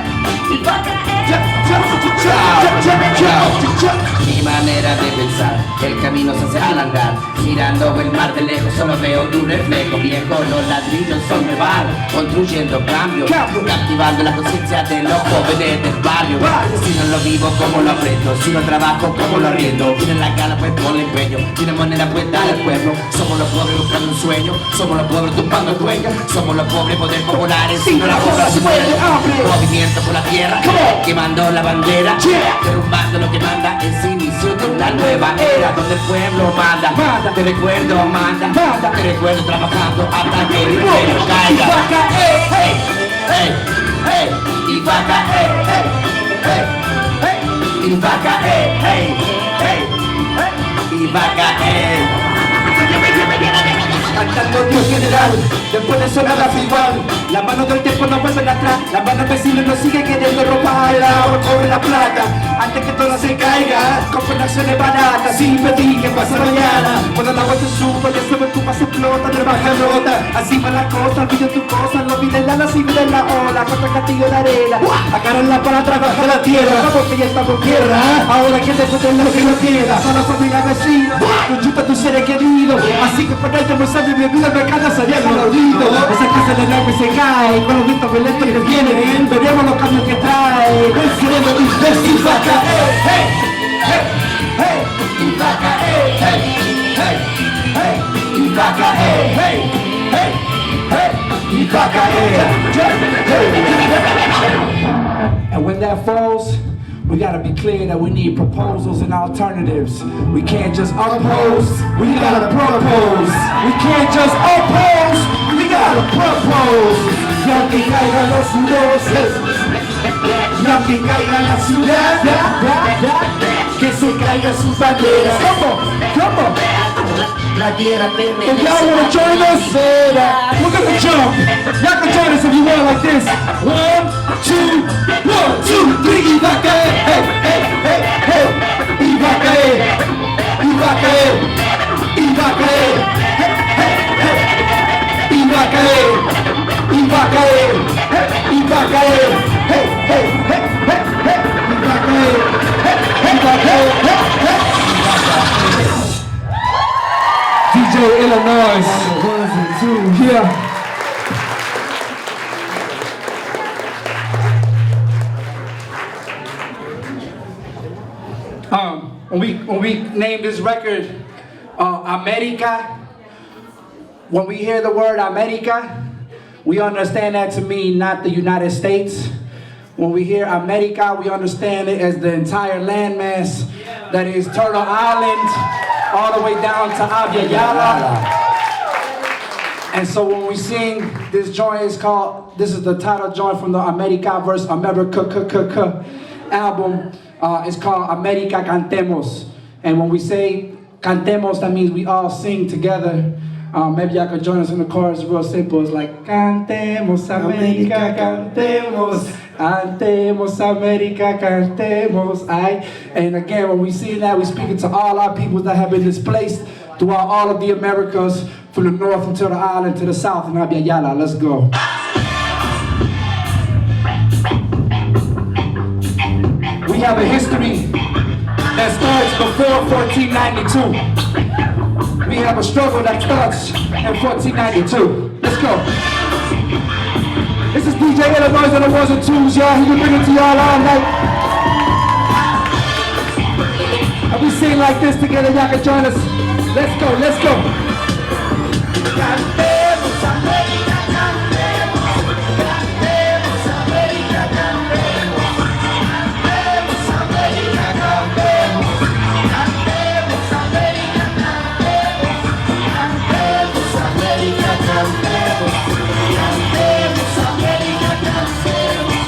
Y va a caer. Mi manera de pensar, el camino se hace al andar. Mirando el mar de lejos solo veo tu reflejo viejo. Los ladrillos son mi bar, construyendo cambios, captivando la conciencia de los jóvenes del barrio. Si no lo vivo, ¿cómo lo aprendo? Si no trabajo, ¿cómo lo arriendo? Tienen la gana, pues ponle empeño. Tienen moneda, pues dale al pueblo. Somos los pobres buscando un sueño. Somos los pobres tumbando el dueño. Somos los pobres poder populares. Si no la cosa se muere. Movimiento por la tierra, quemando la bandera, derrumbando lo que manda. Es inicio de una nueva era donde el pueblo manda. Te recuerdo, manda. Te recuerdo trabajando hasta que el imperio caiga. Y va a caer, hey, hey, hey. Y va a caer, hey, hey, hey. Y va a caer, hey, hey, hey. Y va a caer. Cantando Dios general, después de sonar la rival. La mano del tiempo no vuelve atrás. La mano vecina no sigue queriendo robar. Ahora corre la plata, antes que todo se caiga. Compren acciones baratas, sin pedir que pasa mañana. Cuando la vuelta sube, ya se ve tu paz explota, te baja rota. Así va la cosa, olviden tu cosa. No olviden la así viven la ola. Contra castillo de arena, agárrenla para trabajar la tierra. Porque ya está por tierra. Ahora que después de lo que no queda, solo familia vecino, conjunta tus seres queridos. Así que para el mi vida me cada salía con el olvido. Esa casa de la que se cae, con los vientos violentos que vienen, veremos los cambios que trae. El cerebro dice, y va a caer, hey, hey, hey. Y va a caer, hey, hey, hey. Y va a caer, hey, hey, hey. Y va a caer, hey. And when that falls, we gotta be clear that we need proposals and alternatives. We can't just oppose, we gotta propose. We can't just oppose, we gotta propose. Y aunque caigan los luces, y aunque caiga la ciudad, que se caigan sus banderas. ¿Cómo? La tierra permanece. If y'all wanna join us, we're gonna jump. Y'all can join us if you want like this. 1, 2, 1, 2, 3, y va a caer. Hey, hey, hey, hey. Y va a caer. Y va a caer. Y va a caer. Hey, hey, hey. Y va a caer. Y va a caer. Hey, y va a caer. Hey, hey, hey, hey, hey. Y va a caer. Hey. DJ Illinois. Yeah. When we named this record America, when we hear the word America, we understand that to mean not the United States. When we hear America, we understand it as the entire landmass that is Turtle Island, all the way down to Abya. And so when we sing this joint, this is the title joint from the America vs. America album. It's called America Cantemos. And when we say cantemos, that means we all sing together. Maybe y'all could join us in the chorus. Real simple. It's like cantemos America, cantemos, cantemos America, cantemos. And again, when we sing that, we're speaking to all our people that have been displaced throughout all of the Americas, from the north until the island to the south in Abya Yala. Let's go. We have a history that starts before 1492. We have a struggle that starts in 1492. Let's go. This is DJ Illinois on the ones and twos, y'all. He can bring it to y'all all night. And we sing like this together, y'all can join us. Let's go, let's go. Cantemos América, cantemos, cantemos América, cantemos, cantemos América, cantemos, cantemos América, cantemos, cantemos América, cantemos, cantemos América, cantemos,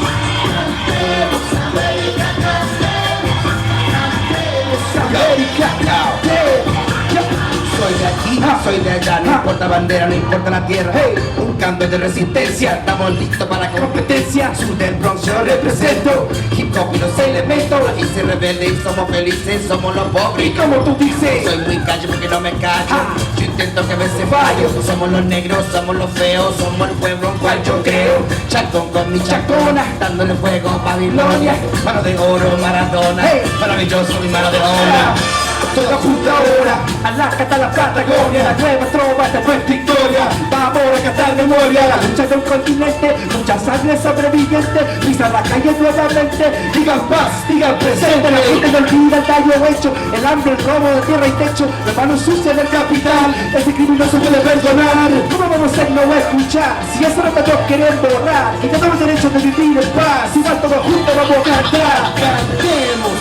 cantemos América, cantemos, cantemos América. Soy de aquí, soy de allá, no importa bandera, no importa la tierra. Un cambio de resistencia, estamos listos para la competencia. Sur del Bronx yo represento, hip hop y los elementos. Aquí se rebelde y somos felices, somos los pobres. Y como tú dices, soy muy callo porque no me callo. Yo intento que a veces fallo. Somos los negros, somos los feos, somos el pueblo en cual yo creo. Chacón con mi chacona, dándole fuego a Babilonia. Mano de oro, Maradona, maravilloso mi mano de obra. Toda junta ahora, alácate a la Patagonia, la nueva trova de nuestra historia. Vamos a cantar memoria, la lucha de un continente, mucha sangre sobreviviente, pisa la calle nuevamente. Digan paz, digan presente, la gente no olvida el daño hecho, el hambre, el robo de tierra y techo, las manos sucias del capital, ese crimen no se puede perdonar. ¿Cómo vamos a hacer no escuchar? Si eso no todos quieren borrar, que tenemos derecho de vivir en paz, igual todos juntos vamos a cantar. Cantemos.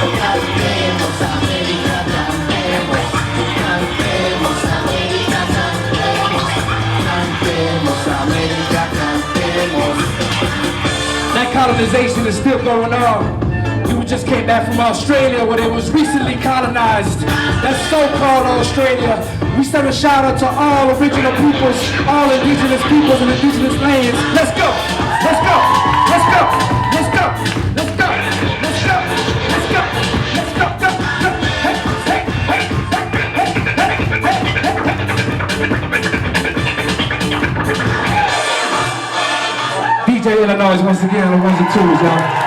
Cantemos América, cantemos, cantemos América, cantemos, cantemos América, cantemos. That colonization is still going on. We just came back from Australia where it was recently colonized. That's so-called Australia. We send a shout out to all original peoples, all indigenous peoples and indigenous lands. Let's go, let's go, let's go, let's go, let's go, let's go, let's go, let's go, go, go. Hey, hey, hey, hey, hey, hey, hey. DJ Illinois once again on the ones and twos, y'all.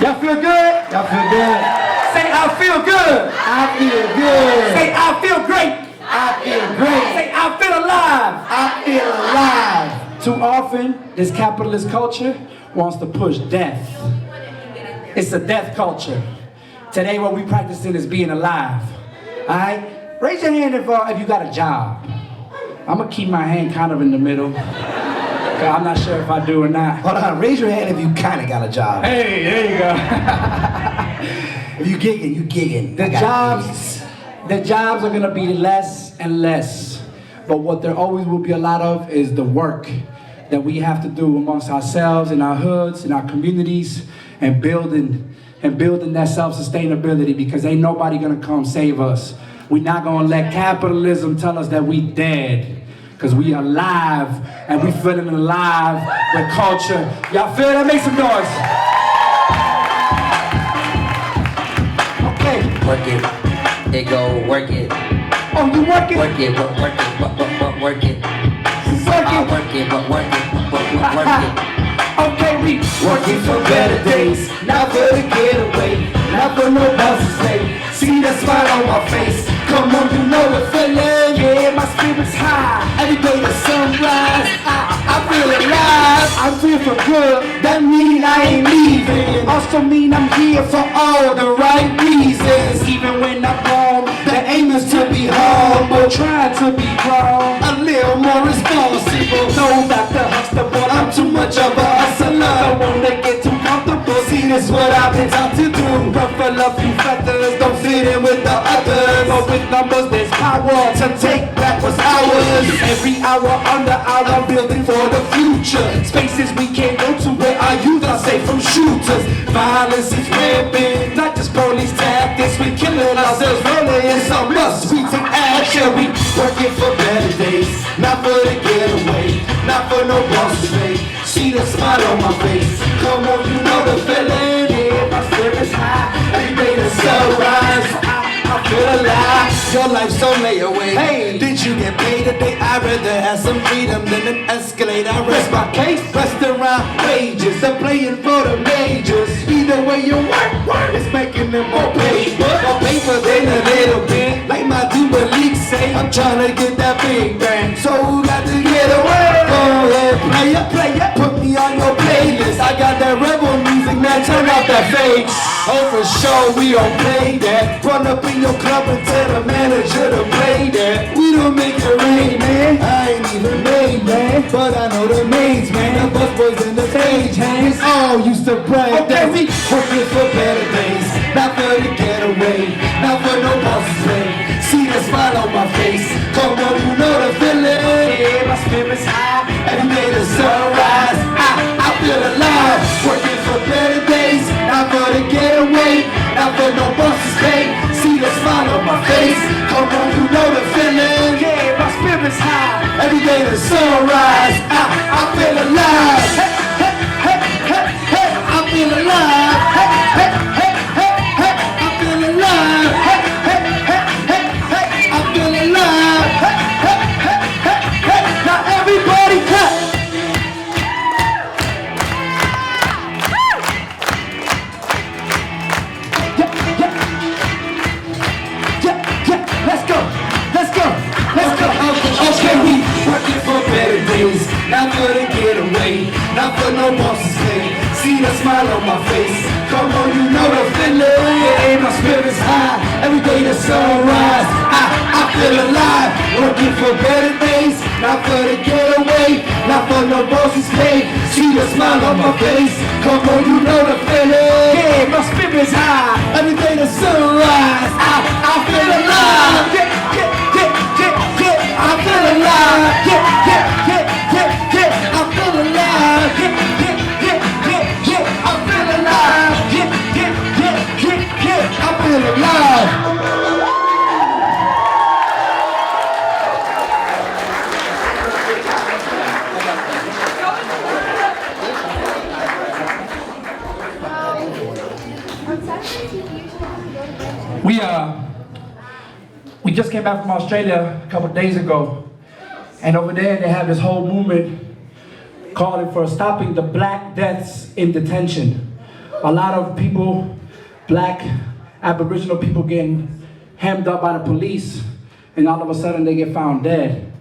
Y'all feel good? Y'all feel good? Say, I feel good. I feel good. Say, I feel great. I feel great. Say, I feel alive. I feel alive. Too often, this capitalist culture wants to push death. It's a death culture. Today, what we practicing is being alive. All right? Raise your hand if you got a job. I'm gonna keep my hand kind of in the middle. I'm not sure if I do or not. Hold on, raise your hand if you kind of got a job. Hey, there you go. If you gigging, you gigging. The jobs are gonna be less and less. But what there always will be a lot of is the work that we have to do amongst ourselves, in our hoods, in our communities, and building that self-sustainability, because ain't nobody gonna come save us. We're not gonna let capitalism tell us that we dead. Because we alive, and we feeling alive with culture. Y'all feel that? Make some noise. Okay. Work it, it go work it. Oh, you work it? Work it, work it, work it. Work it. Work it, work it. Okay, we Working for better days, not for the getaway. for no bosses pay. See the smile on my face. Come on, you know the feeling. Yeah, my spirit's high. Every day the sunrise, I feel alive. I feel for good. That mean I ain't leaving. Also mean I'm here for all the right reasons. Even when I'm wrong, the aim is to be humble. Try to be grown, a little more responsible. No Dr. Huxtable, I'm too much of a hustler. Don't wanna get too comfortable. See, this what I've been taught to do. Ruffle a few feathers, don't fit in with the others. But with numbers, there's power to take back what's ours. Every hour under hour, building for the future. Spaces we can't go to where our youth are safe from shooters. Violence is rampant, not just police tactics. We killing ourselves, rolling in some must. We take action, we working for better days. Not for the getaway, not for no boss's pay. See the smile on my face. Come on, you know the feeling. Yeah, my spirit's high. Every day the sunrise. I feel alive. Your life's so layaway. Hey, did you get paid today? I'd rather have some freedom than an Escalade. I rest my case, restaurant wages. They're playing for the majors. Either way you work, it's making them more paper. More paper than a little bit. Like my Jubilee say, I'm trying to get that big bang. So got to get away. Go ahead, play it, put me on your playlist. I got that rebel music, man, turn off that fake. Oh, for sure, we don't play that. Run up in your club and tell the manager to play that. We don't make it rain, man. I ain't even made, man. But I know the maids, man. The busboys in the stage hands all used to brag that we working for better days. Not for the getaway, not for no boss's pay. See the smile on my face. Come on, you know the feeling. Yeah, my spirit's high. Every day the sunrise, I feel alive. Working for better days, not for the getaway, not for no boss's pay. See the smile on my face. Come on, you know the feeling. Yeah, my spirit's high. Every day the sunrise, I feel alive. Hey, hey, hey, hey, hey, I feel alive. Hey, hey, hey, hey, hey, I feel alive. Hey, hey, hey, hey, hey, I feel alive. Hey, hey, hey, hey, hey, now everybody clap. Let's go. Okay, we working for better days, not for the getaway, not for no boss's pay. See the smile on my face. Come on, you know the feeling. Yeah, my spirit's high. Every day the sunrise, I feel alive. Working for better days, not for the getaway, not for no boss's pay. See the smile on my face. Come on, you know the feeling. Yeah, my spirit's high. Every day the sunrise, I feel alive. I feel alive. I feel alive. I feel alive. I feel alive. We just came back from Australia a couple of days ago, and over there they have this whole movement calling for stopping the black deaths in detention. A lot of people, black Aboriginal people, getting hemmed up by the police, and all of a sudden they get found dead.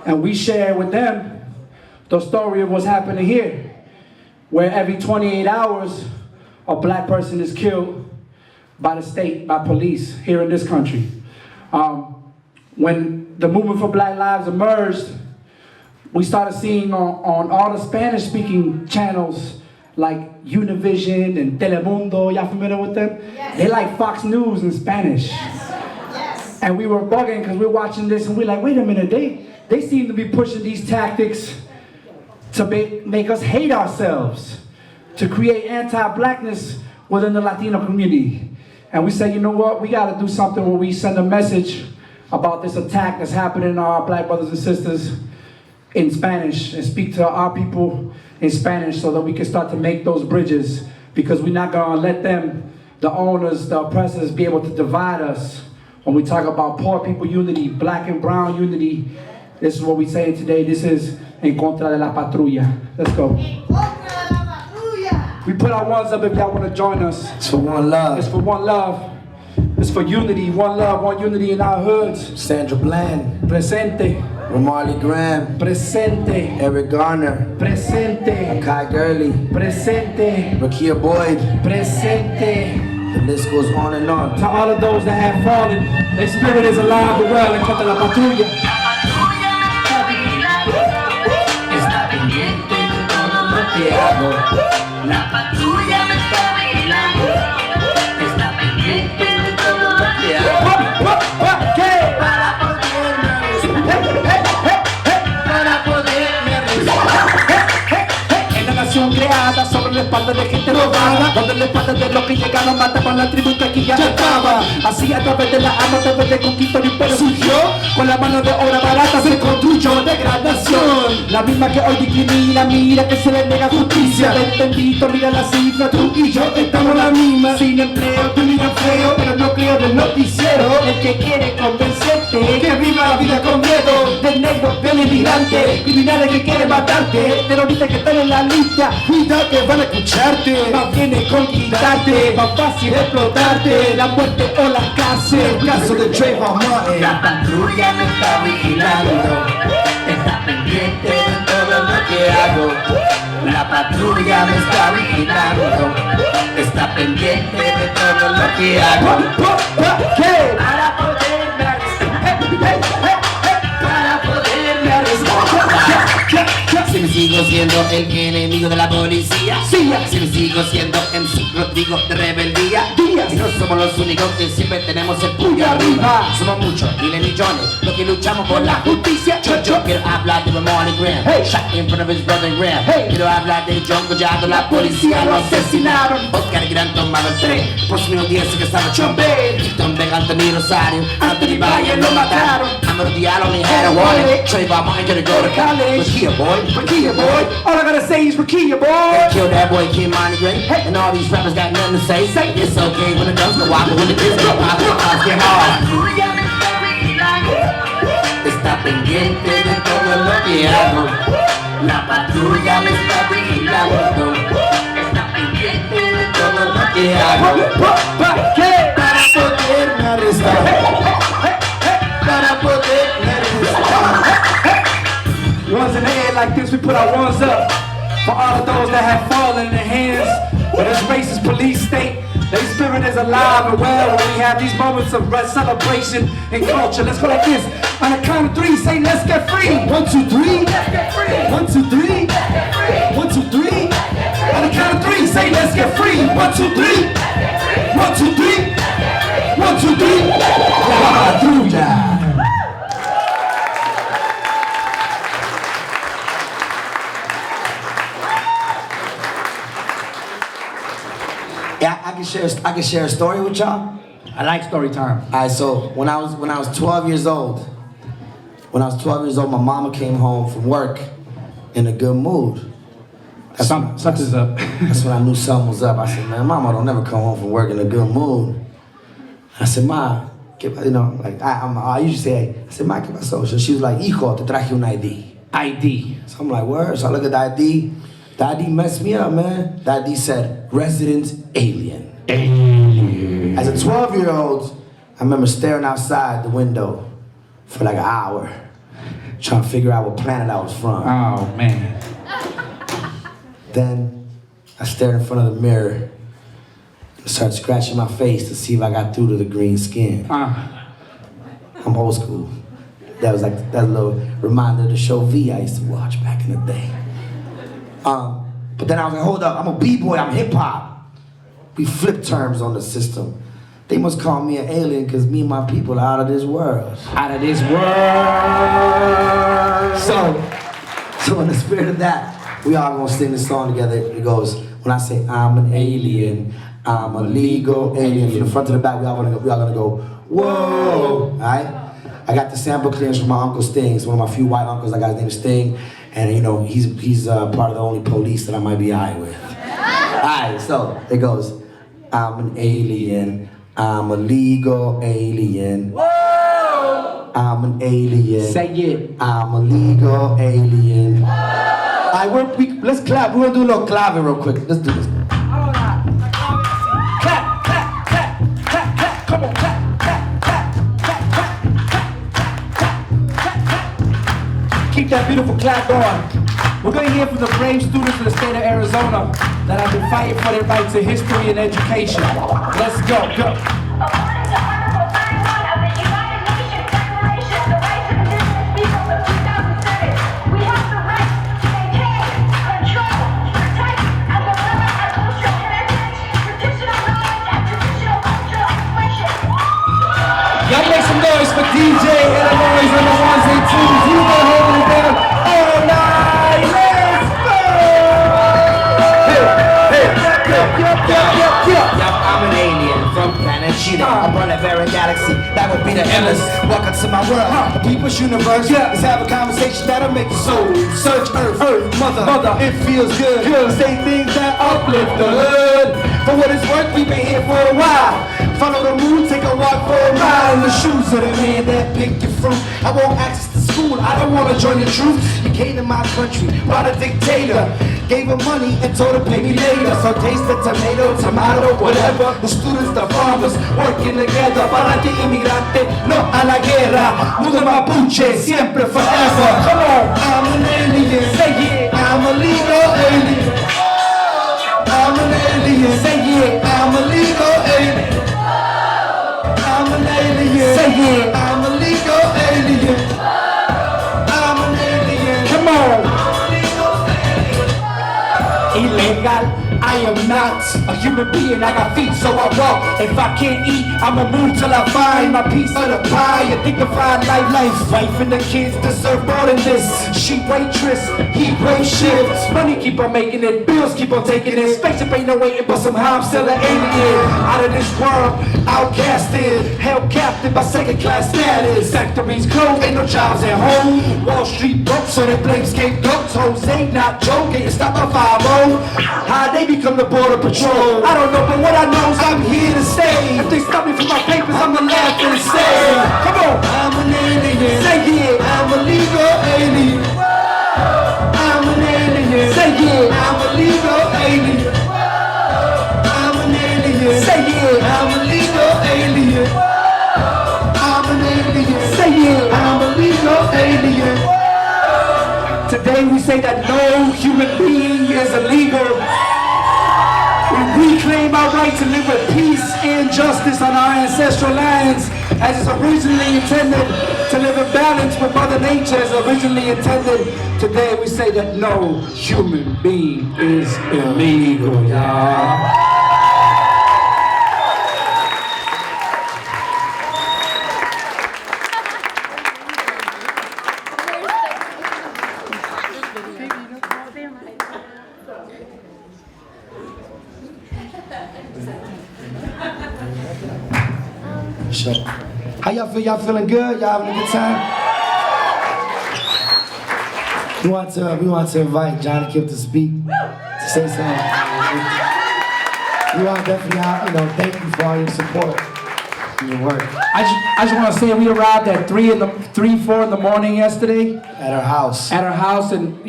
And we share with them the story of what's happening here, where every 28 hours a black person is killed by the state, by police here in this country. When the movement for Black Lives emerged, we started seeing on all the Spanish-speaking channels like Univision and Telemundo. Y'all familiar with them? Yes. They like Fox News in Spanish. Yes. Yes. And we were bugging because we're watching this and we're like, wait a minute, they seem to be pushing these tactics to make us hate ourselves, to create anti-blackness within the Latino community. And we said, you know what, we got to do something where we send a message about this attack that's happening to our black brothers and sisters in Spanish, and speak to our people in Spanish so that we can start to make those bridges, because we're not going to let them, the owners, the oppressors, be able to divide us. When we talk about poor people unity, black and brown unity, this is what we're saying today. This is En Contra de la Patrulla. Let's go. En Contra de la Patrulla. We put our ones up if y'all want to join us. It's for one love. It's for one love. It's for unity, one love, one unity in our hoods. Sandra Bland, Presente, Ramarley Graham, presente, Eric Garner, presente, Kai Gurley, presente, Rakia Boyd. presente. The list goes on and on. To all of those that have fallen, their spirit is alive and well en contra de la patrulla. Está pendiente de todo lo que hago. La patrulla me está vigilando. Está pendiente de todo lo que hago. ¿Qué? Para poderme arrestar. Para poderme arrestar. En la nación creada sobre la espalda de gente robada, donde la espalda de los que llegaron mataban la tribu que aquí ya estaba. Así a través de la arma, a través de conquista el imperio surgió. Con la mano de obra barata se construyó degradación. La misma que hoy discrimina, mira que se le niega justicia. Bendito, mira la cifra, tú y yo estamos la misma. Sin empleo, tú miras feo, pero no creo del noticiero. El que quiere convencerte que viva la vida con miedo. De negro, del inmigrante, criminales que quieren matarte, terroristas que están en la lista. Cuidado que van a escucharte, más viene conquistarte, más fácil explotarte, la muerte o la cárcel. El caso de Trayvon Martin. La patrulla me está vigilando. Está pendiente de todo lo que hago. La patrulla me está vigilando. Está pendiente de todo lo que hago. ¿Qué? Para poderme arrestar. Para poderme arrestar. Si me sigo siendo el enemigo de la policía, si me sigo siendo MC Rodrigo de rebeldía, y no somos los únicos que siempre tenemos el puño arriba. Somos muchos, miles millones, los que luchamos por la justicia. Yo quiero hablar de Ramarley Graham, shot in front of his brother Graham. Quiero hablar de John Collado, la policía lo asesinaron. Oscar Gran tomado el tren, por su mismo Diaz que estaba chombe. Don Vega, Anthony Rosario, Anthony Valle lo mataron. Amador Diaz only had a warning. Trayvon Martin gonna go to college. Rakia boy, all I gotta say is Rakia boy. they killed that boy Kim Monty Gray, and all these rappers got nothing to say. It's okay when it comes to walking, when it is to pop, the cars get hard. Está pendiente de todo lo que hago. La patrulla me está vigilando. Está pendiente de todo lo que hago. ¿Qué? Para poderme arrestar. Para poderme arrestar. Ones in the air like this, we put our ones up for all of those that have fallen in the hands of this racist police state. Their spirit is alive and well when we have these moments of celebration and culture. Let's go like this. On the count of three, say let's get free. 1, 2, 3. Let's get free. 1, 2, 3. Let's get free. 1, 2, 3. On the count of three, say let's get free. 1, 2, 3. 1, 2, 3. 1, 2, 3. La patrulla. Yeah, I can share a story with y'all. I like story time. Alright, so when I was 12 years old, my mama came home from work in a good mood. Something's up. That's when I knew something was up. I said, man, mama don't never come home from work in a good mood. I said, ma, I usually say, hey, I said, ma, ¿qué pasó? So she was like, hijo, te traje un ID. ID. So I'm like, word? So I look at the ID. The ID messed me up, man. The ID said, resident alien. Alien. As a 12-year-old, I remember staring outside the window for like an hour, trying to figure out what planet I was from. Oh, man. Then I stared in front of the mirror and started scratching my face to see if I got through to the green skin. I'm old school. That was like that little reminder of the show V I used to watch back in the day. But then I was like, hold up, I'm a B-boy, I'm hip-hop. We flip terms on the system. They must call me an alien because me and my people are out of this world. Out of this world. So in the spirit of that, we all gonna sing this song together. It goes, when I say I'm an alien, I'm a legal alien. From the front to the back, we all gonna go, whoa, all right? I got the sample clearance from my uncle Sting. It's one of my few white uncles. I got his name is Sting. And you know, he's part of the only police that I might be high with. Alright, so it goes, I'm an alien, I'm a legal alien. Whoa! I'm an alien. Say it. I'm a legal alien. Alright, let's clap. We're gonna do a little clapping real quick. Let's do this. that beautiful clap on. We're going to hear from the brave students of the state of Arizona that have been fighting for their right to history and education. Let's go, go. According to Article 31 of the United Nations Declaration of the Rights of Indigenous Peoples of 2007, we have the right to maintain, control, protect, and deliver our cultural heritage, traditional knowledge, and traditional cultural expression. Y'all make some noise for DJ Illinois on the ones and twos. He's been holding it down all night. Let's go! Yo, I'm an alien from planet Cheetah. I'm on a very galaxy, that would be the illest. Welcome to my world, the people's universe. Let's have a conversation that'll make your soul search Earth, mother. It feels good. Say things that uplift the hood. For what it's worth, we've been here for a while. Follow the moon, take a walk for a mile in the shoes of the man that picked your fruit. I want access to school, I don't want to join your troops. You came to my country while the dictator gave her money and told her pay me later. So taste the tomato, whatever. The students, the farmers, working together. Para ti inmigrante, no a la guerra. Mundo mapuche, siempre forever. Come on, I'm an alien. Say it, I'm a legal alien. I'm an alien. Say it, I'm a legal alien. I'm an alien. Say it, I'm a legal alien. I'm an alien. Come on. Illegal, I am not a human being, I got feet so I walk. If I can't eat, I'ma move till I find my piece of the pie. A dignified life, wife and the kids deserve more than this. She waitress, he brave shifts. Money keep on making it, bills keep on taking it. Spaceship ain't no waiting, but somehow I'm still an alien. Out of this world, outcasted, held captive by second-class status. Factories closed, ain't no jobs at home. Wall Street broke, so they blame scapegoats. Jose not joking, stop by 5-0. How they become the border patrol, I don't know, but what I know is I'm here to stay. If they stop me for my papers, I'ma laugh and say, come on, I'm an alien. Say it, I'm a legal alien. I'm an alien. Say it, I'm a legal alien. I'm an alien. Say it, I'm a legal alien. I'm an alien. Say it, I'm a legal alien. Today we say that no human being is illegal. We reclaim our right to live with peace and justice on our ancestral lands as it's originally intended, to live in balance with Mother Nature as originally intended. Today we say that no human being is illegal, y'all. Sure. How y'all feel? Y'all feeling good? Y'all having a good time? We want to invite Johnny Kipp to speak, to say something. We want to definitely, thank you for all your support and your work. I just want to say we arrived at 4 in the morning yesterday. At our house. At our house, and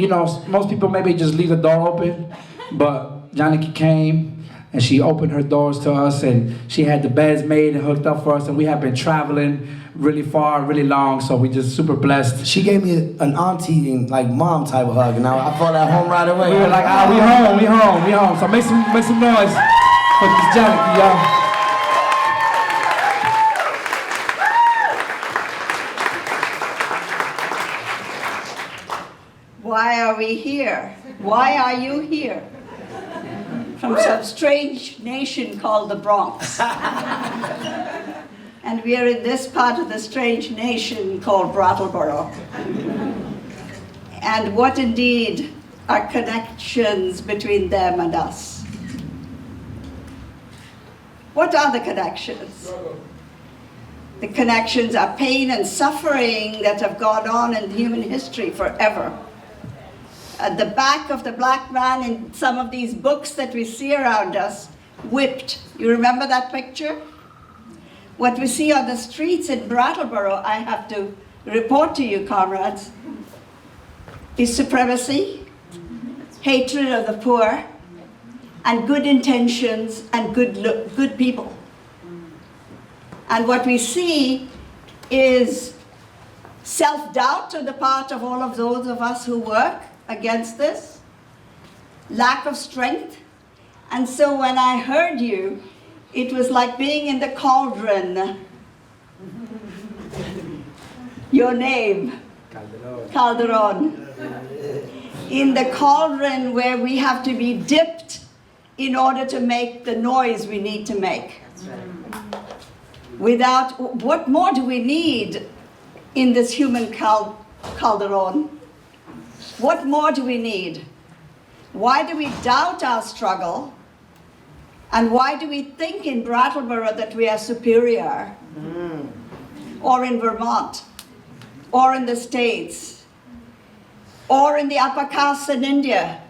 most people maybe just leave the door open, but Johnny came. And she opened her doors to us, and she had the beds made and hooked up for us, and we have been traveling really far, really long, so we just super blessed. She gave me an auntie and mom type of hug, and I felt at home right away. We were like, we home. So make some noise for this Johnny, y'all. Why are we here? Why are you here? From some strange nation called the Bronx. And we are in this part of the strange nation called Brattleboro. And what indeed are connections between them and us? What are the connections? The connections are pain and suffering that have gone on in human history forever. At the back of the black man in some of these books that we see around us, whipped. You remember that picture? What we see on the streets in Brattleboro, I have to report to you, comrades, is supremacy, hatred of the poor, and good intentions and good people. And what we see is self-doubt on the part of all of those of us who work against this, lack of strength. And so when I heard you, it was like being in the cauldron. Your name, Calderon. In the cauldron where we have to be dipped in order to make the noise we need to make. Without, what more do we need in this human calderon? What more do we need? Why do we doubt our struggle? And why do we think in Brattleboro that we are superior? Or in Vermont? Or in the States? Or in the upper castes in India?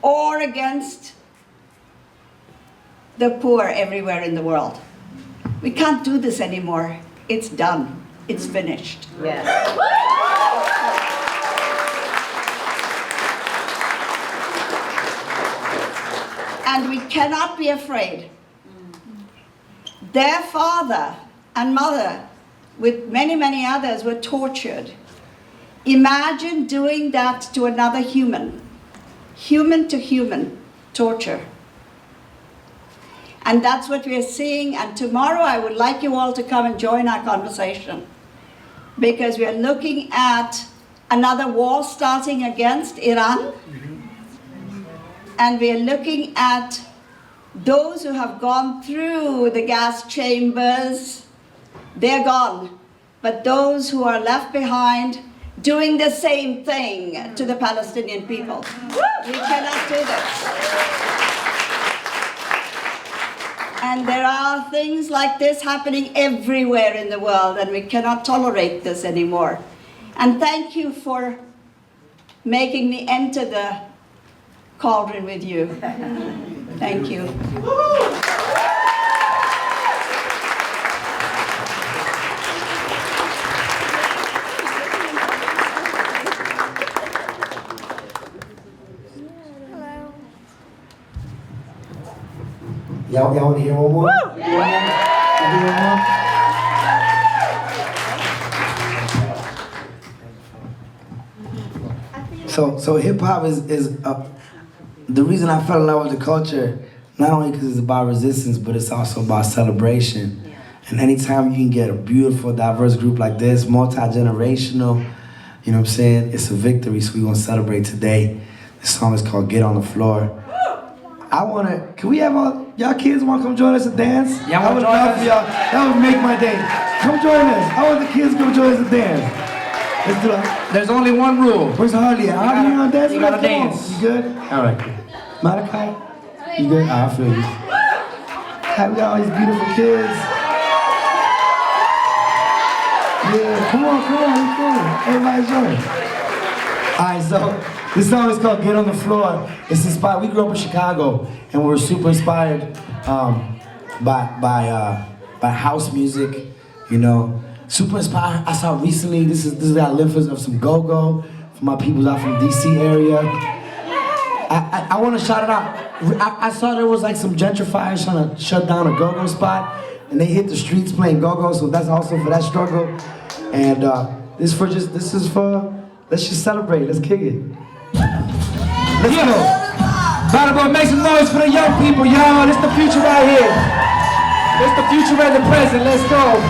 Or against the poor everywhere in the world? We can't do this anymore. It's done. It's finished. Yes. And we cannot be afraid. Their father and mother, with many, many others, were tortured. Imagine doing that to another human. Human to human torture. And that's what we are seeing. And tomorrow I would like you all to come and join our conversation, because we are looking at another war starting against Iran. And we are looking at those who have gone through the gas chambers. They're gone. But those who are left behind doing the same thing to the Palestinian people. We cannot do this. And there are things like this happening everywhere in the world, and we cannot tolerate this anymore. And thank you for making me enter the cauldron with you. Thank you. Y'all want to hear one more? You want to hear one more? So hip hop is the reason I fell in love with the culture, not only because it's about resistance, but it's also about celebration. And anytime you can get a beautiful, diverse group like this, multi-generational, you know what I'm saying, it's a victory, so we're gonna celebrate today. This song is called Get on the Floor. Can we have y'all kids wanna come join us and dance? Yeah, I would love for y'all, that would make my day. Come join us, I want the kids to come join us and dance. Let's do it. There's only one rule. Where's Harley at? Harley, you gonna dance? You gotta Come on. dance. You good? All right. Malachi? You good? I feel you. We got all these beautiful kids. Yeah, come on, let's go. Everybody's join. Alright, so this song is called Get on the Floor. It's inspired, we grew up in Chicago, and we were super inspired by house music, you know. Super inspired. I saw recently, this is our lifters of some go-go for my peoples out from DC area. I want to shout it out. I saw there was like some gentrifiers trying to shut down a go-go spot, and they hit the streets playing go-go, so that's also for that struggle. And let's just celebrate, let's kick it. Let's go. Brattleboro, make some noise for the young people, y'all. This the future right here. This the future and the present, let's go.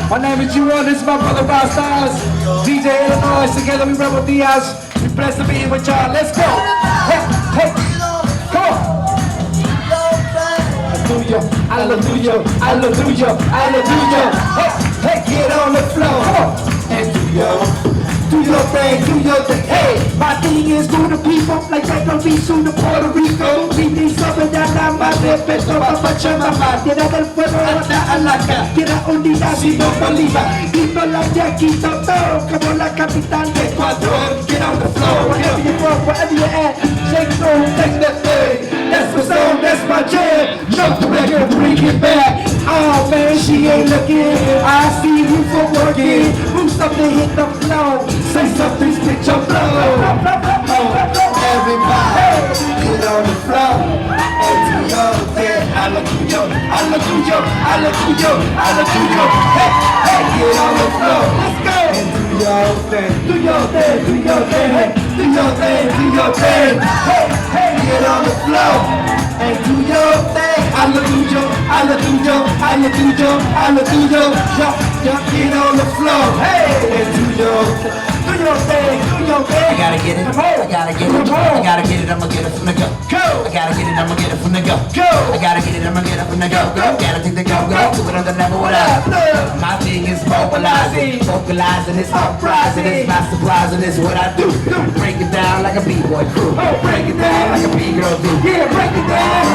My name is Juwan, this is my brother Rob Styles, DJ Illinois, together we rebel Diaz. We blessed to be with y'all, let's go! Hey, come on! Hallelujah, hallelujah, hallelujah, hey, get on the floor, come on! And do your thing, hey! My thing is to the people, like that don't be soon to Puerto Rico. Vivir sobre la madre, peso pa' Pachamama. Tierra del fuego, la alaca. Tierra unida, Simón Bolívar. Quito la de Quito, todo como la capital de Ecuador. Get on the floor, wherever you go, wherever you at. Shake through, take that thing. That's my song, that's my jam. Jump the record, bring it back. Oh man, she ain't looking. I see you for working. Move something, hit the floor. Say something, spit your flow. Everybody, get on the floor and do your thing. a lo tuyo, a lo tuyo, a lo tuyo, a lo tuyo. Hey, hey, get on the floor. Let's go. And do your thing, do your thing, do your thing. Hey, do your thing, do your thing. Hey, hey, get on the floor. And do your thing. A lo tuyo, a lo tuyo, a lo tuyo, a lo tuyo. Jump, jump, get on the floor. Hey, and do your thing. Do your thing, do your thing. I gotta get it, I gotta get it, I gotta get it, I'ma get it from the go. Go. I gotta get it, I'ma get it from the go. Go. I gotta get it, I'ma get it from the go. Gotta take the go, to another level, what up? My thing is mobilizing, vocalizing, it's uprising, it's not surprising, it's what I do. Break it down like a B-boy crew. Break it down like a B-girl do. Yeah, break it down.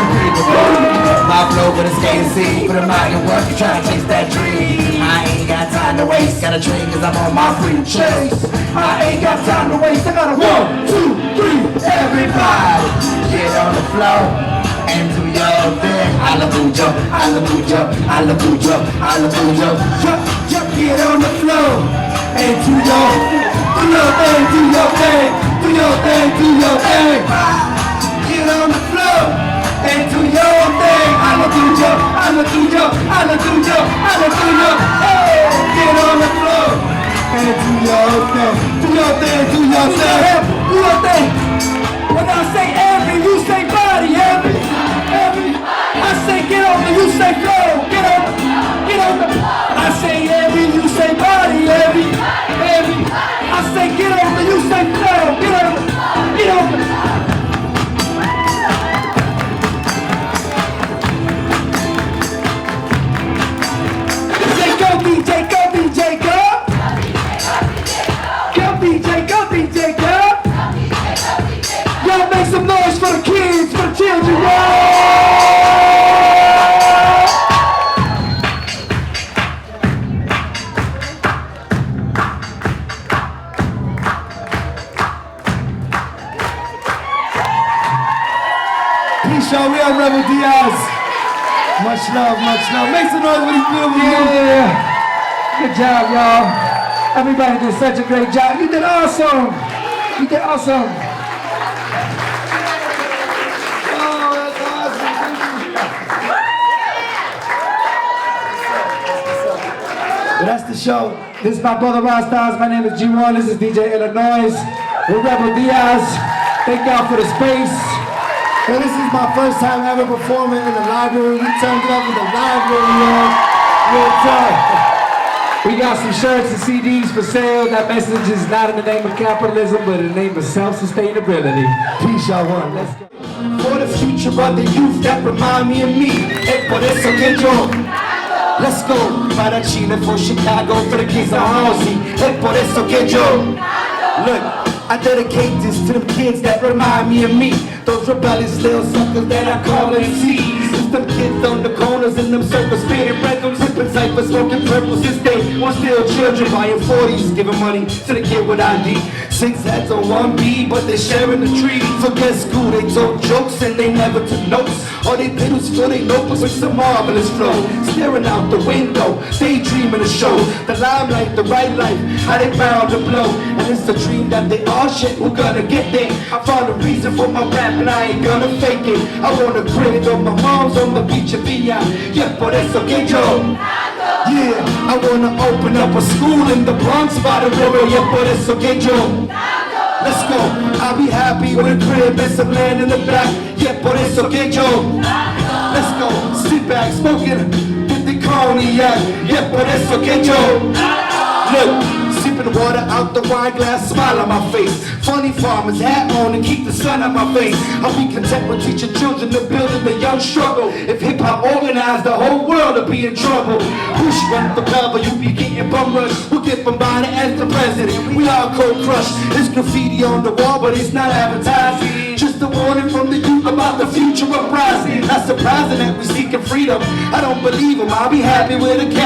My flow for the skating scene, for the mind and work, you trying to chase that dream. I ain't got time to waste, gotta train cause I'm on my free chase. I ain't got time to waste. I got a 1, 2, 3. Everybody, get on the floor and do your thing. I love you, I love you, I love you, I love you. Jump, jump, get on the floor and do your thing, do your thing, do your thing, do your thing. Get on the floor and do your thing. I love you, I love you, I love you, I love you. Hey, get on the floor and do your thing, do your thing, do your thing, do your thing. When I say every, you say body, every. I say get on the, you say flow, get on the. I say every, you say body, every. I say get on the, you say flow, get on the. Say go DJ, go DJ, go. Go DJ, go DJ, go. Y'all make some noise for the kids, for the children, Peace, y'all. We are Rebel Diaz. Much love, much love. Make some noise for these beautiful Yeah. Good job, y'all. Everybody did such a great job. You did awesome. You did awesome. But that's the show. This is my brother Rastas. My name is G1. This is DJ Illinois. We're Rebel Diaz. Thank y'all for the space. So this is my first time ever performing in the library. We turned it up in the library, y'all. Real talk. We got some shirts and CDs for sale. That message is not in the name of capitalism, but in the name of self-sustainability. Peace, y'all. One. Let's go. For the future of the youth that remind me of me. Hey, por eso que yo. Let's go. Para Chile, for Chicago, for the kids of Halsey. Hey, por eso que yo. Look, I dedicate this to them kids that remind me of me. Those rebellious little suckers that I call MCs. It's them kids on the corners in them circles, spitting rhythms, sipping cyphers, smoking purples. Since they were still children, buying 40s, giving money to the kid with ID. 6 hats on 1B, but they sharing the tree. Forget school, they told jokes and they never took notes. All they did was fill their notebooks with some marvelous flow. Staring out the window, daydreaming the show. The limelight, the right life, how they bound to blow. And it's a dream that they all shit, who gonna get there? I found a reason for my rap and I ain't gonna fake it. I wanna grid on my mom's on the beach of Villa. Yeah, por eso que yo. Yeah, I wanna open up a school in the Bronx by the river. Yeah, por eso que yo. Let's go. I'll be happy with a crib and some land in the back. Yeah, por eso que yo. Let's go. Sit back, smoking the cognac. Yeah, por eso que yo. Look, sipping water out the wine glass, smile on my face. Funny farmer's hat on and keep the sun on my face. I'll be content with teaching children to build in the young struggle. If hip-hop organized, the whole world would be in trouble. Push one for cover, you be getting bum rush. We'll get from Biden as the president. We all cold crush. It's graffiti on the wall, but it's not advertising. Just a warning from the youth about the future uprising. Not surprising that we seeking freedom. I don't believe them. I'll be happy with a